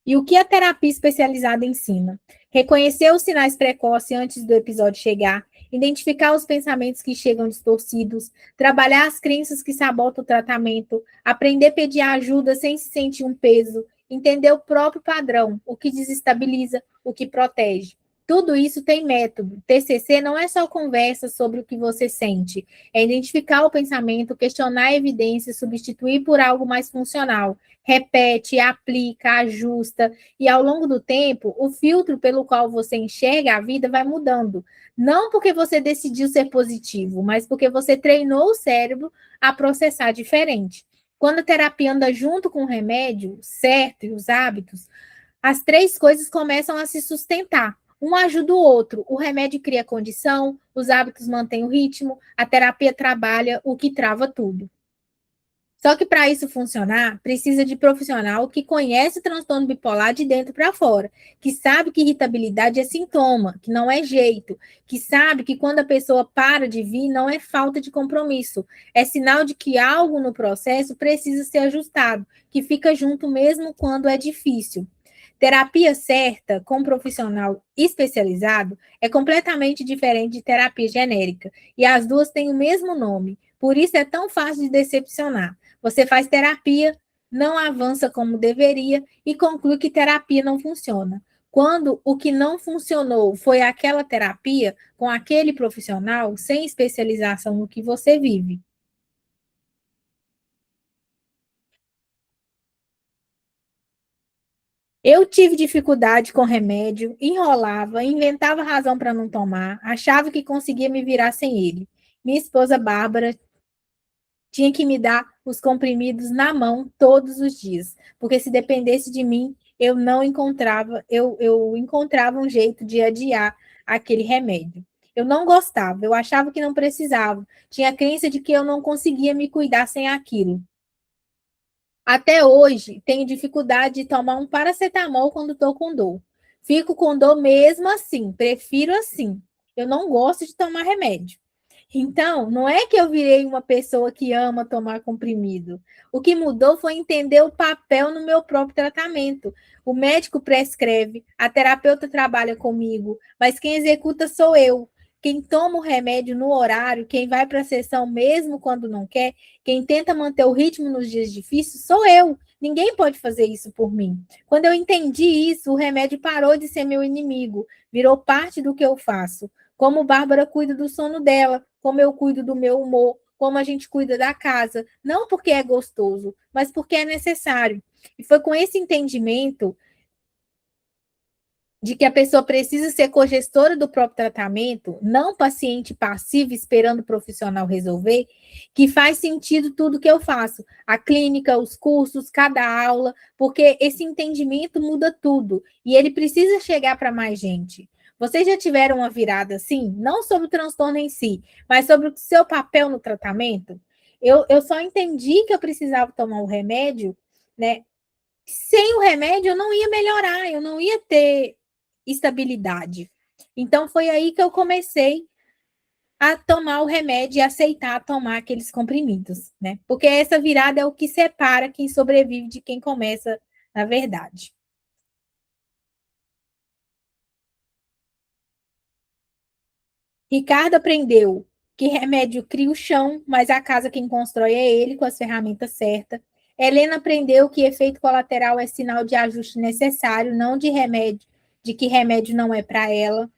S1: E o que a terapia especializada ensina? Reconhecer os sinais precoces antes do episódio chegar, identificar os pensamentos que chegam distorcidos, trabalhar as crenças que sabotam o tratamento, aprender a pedir ajuda sem se sentir um peso, entender o próprio padrão, o que desestabiliza, o que protege. Tudo isso tem método. TCC não é só conversa sobre o que você sente, é identificar o pensamento, questionar a evidência, substituir por algo mais funcional. Repete, aplica, ajusta, e ao longo do tempo, o filtro pelo qual você enxerga a vida vai mudando. Não porque você decidiu ser positivo, mas porque você treinou o cérebro a processar diferente. Quando a terapia anda junto com o remédio, certo, e os hábitos, as três coisas começam a se sustentar. Um ajuda o outro. O remédio cria condição, os hábitos mantêm o ritmo, a terapia trabalha o que trava tudo. Só que para isso funcionar, precisa de profissional que conhece o transtorno bipolar de dentro para fora, que sabe que irritabilidade é sintoma, que não é jeito, que sabe que quando a pessoa para de vir, não é falta de compromisso, é sinal de que algo no processo precisa ser ajustado, que fica junto mesmo quando é difícil. Terapia certa, com um profissional especializado, é completamente diferente de terapia genérica, e as duas têm o mesmo nome, por isso é tão fácil de decepcionar. Você faz terapia, não avança como deveria e conclui que terapia não funciona. Quando o que não funcionou foi aquela terapia com aquele profissional sem especialização no que você vive. Eu tive dificuldade com remédio, enrolava, inventava razão para não tomar, achava que conseguia me virar sem ele. Minha esposa Bárbara tinha que me dar os comprimidos na mão todos os dias, porque se dependesse de mim, eu não encontrava, eu encontrava um jeito de adiar aquele remédio. Eu não gostava, eu achava que não precisava, tinha a crença de que eu não conseguia me cuidar sem aquilo. Até hoje, tenho dificuldade de tomar um paracetamol quando estou com dor. Fico com dor mesmo assim, prefiro assim. Eu não gosto de tomar remédio. Então, não é que eu virei uma pessoa que ama tomar comprimido. O que mudou foi entender o papel no meu próprio tratamento. O médico prescreve, a terapeuta trabalha comigo, mas quem executa sou eu. Quem toma o remédio no horário, quem vai para a sessão mesmo quando não quer, quem tenta manter o ritmo nos dias difíceis, sou eu. Ninguém pode fazer isso por mim. Quando eu entendi isso, o remédio parou de ser meu inimigo, virou parte do que eu faço. Como Bárbara cuida do sono dela, como eu cuido do meu humor, como a gente cuida da casa, não porque é gostoso, mas porque é necessário. E foi com esse entendimento de que a pessoa precisa ser cogestora do próprio tratamento, não paciente passivo esperando o profissional resolver, que faz sentido tudo que eu faço, a clínica, os cursos, cada aula, porque esse entendimento muda tudo e ele precisa chegar para mais gente. Vocês já tiveram uma virada assim? Não sobre o transtorno em si, mas sobre o seu papel no tratamento? Eu só entendi que eu precisava tomar um remédio, né? Sem o remédio eu não ia melhorar, eu não ia ter estabilidade. Então foi aí que eu comecei a tomar o remédio e aceitar tomar aqueles comprimidos, né? Porque essa virada é o que separa quem sobrevive de quem começa, na verdade. Ricardo aprendeu que remédio cria o chão, mas a casa quem constrói é ele com as ferramentas certas. Helena aprendeu que efeito colateral é sinal de ajuste necessário, não de remédio, de que remédio não é para ela,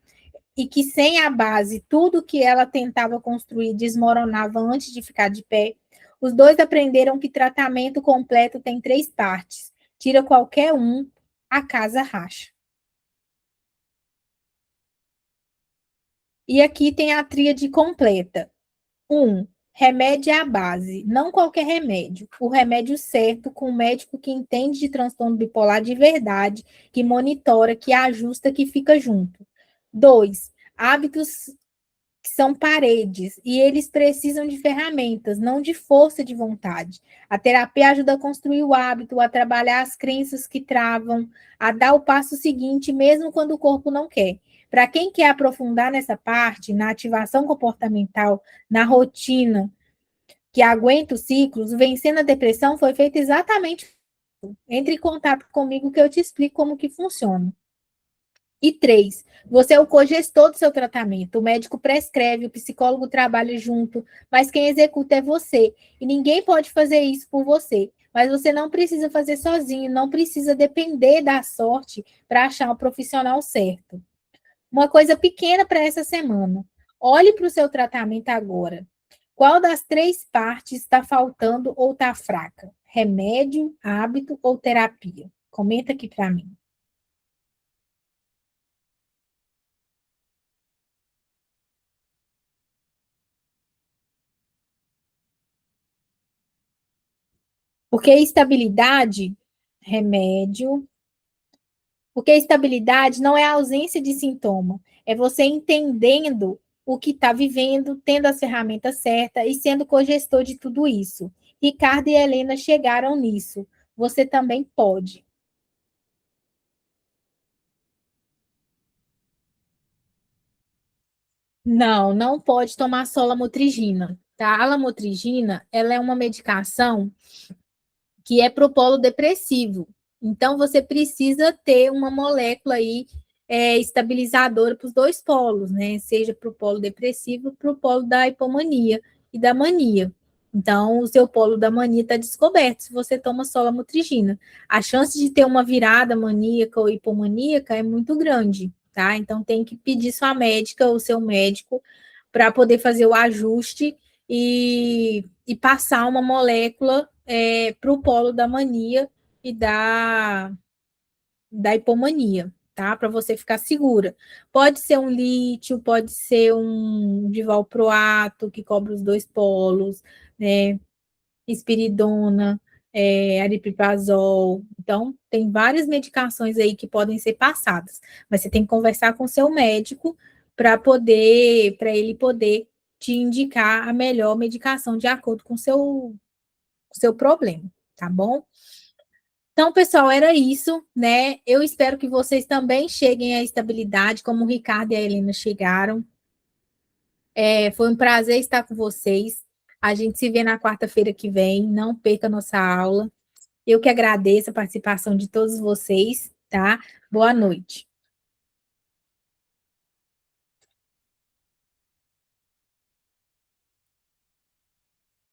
S1: e que sem a base, tudo que ela tentava construir desmoronava antes de ficar de pé. Os dois aprenderam que tratamento completo tem três partes. Tira qualquer um, a casa racha. E aqui tem a tríade completa. Um, remédio é a base, não qualquer remédio. O remédio certo com um médico que entende de transtorno bipolar de verdade, que monitora, que ajusta, que fica junto. Dois, hábitos que são paredes e eles precisam de ferramentas, não de força de vontade. A terapia ajuda a construir o hábito, a trabalhar as crenças que travam, a dar o passo seguinte, mesmo quando o corpo não quer. Para quem quer aprofundar nessa parte, na ativação comportamental, na rotina, que aguenta os ciclos, Vencendo a Depressão foi feito exatamente. Entre em contato comigo que eu te explico como que funciona. E três, você é o cogestor do seu tratamento. O médico prescreve, o psicólogo trabalha junto, mas quem executa é você. E ninguém pode fazer isso por você. Mas você não precisa fazer sozinho, não precisa depender da sorte para achar o profissional certo. Uma coisa pequena para essa semana. Olhe para o seu tratamento agora. Qual das três partes está faltando ou está fraca? Remédio, hábito ou terapia? Comenta aqui para mim. Porque estabilidade, remédio. Porque estabilidade não é a ausência de sintoma, é você entendendo o que está vivendo, tendo as ferramentas certas e sendo cogestor de tudo isso. Ricardo e Helena chegaram nisso. Você também pode. Não, não pode tomar só lamotrigina, tá? A lamotrigina, ela é uma medicação que é para o polo depressivo. Então, você precisa ter uma molécula aí estabilizadora para os dois polos, né? Seja para o polo depressivo, para o polo da hipomania e da mania. Então, o seu polo da mania está descoberto se você toma só lamotrigina. A chance de ter uma virada maníaca ou hipomaníaca é muito grande, tá? Então, tem que pedir sua médica ou seu médico para poder fazer o ajuste e passar uma molécula para o polo da mania e da hipomania, tá? Para você ficar segura. Pode ser um lítio, pode ser um divalproato, que cobre os dois polos, né? Espiridona, aripiprazol. Então, tem várias medicações aí que podem ser passadas, mas você tem que conversar com o seu médico para ele poder te indicar a melhor medicação de acordo com o seu problema, tá bom? Então, pessoal, era isso, né? Eu espero que vocês também cheguem à estabilidade, como o Ricardo e a Helena chegaram. Foi um prazer estar com vocês. A gente se vê na quarta-feira que vem. Não perca a nossa aula. Eu que agradeço a participação de todos vocês, tá? Boa noite.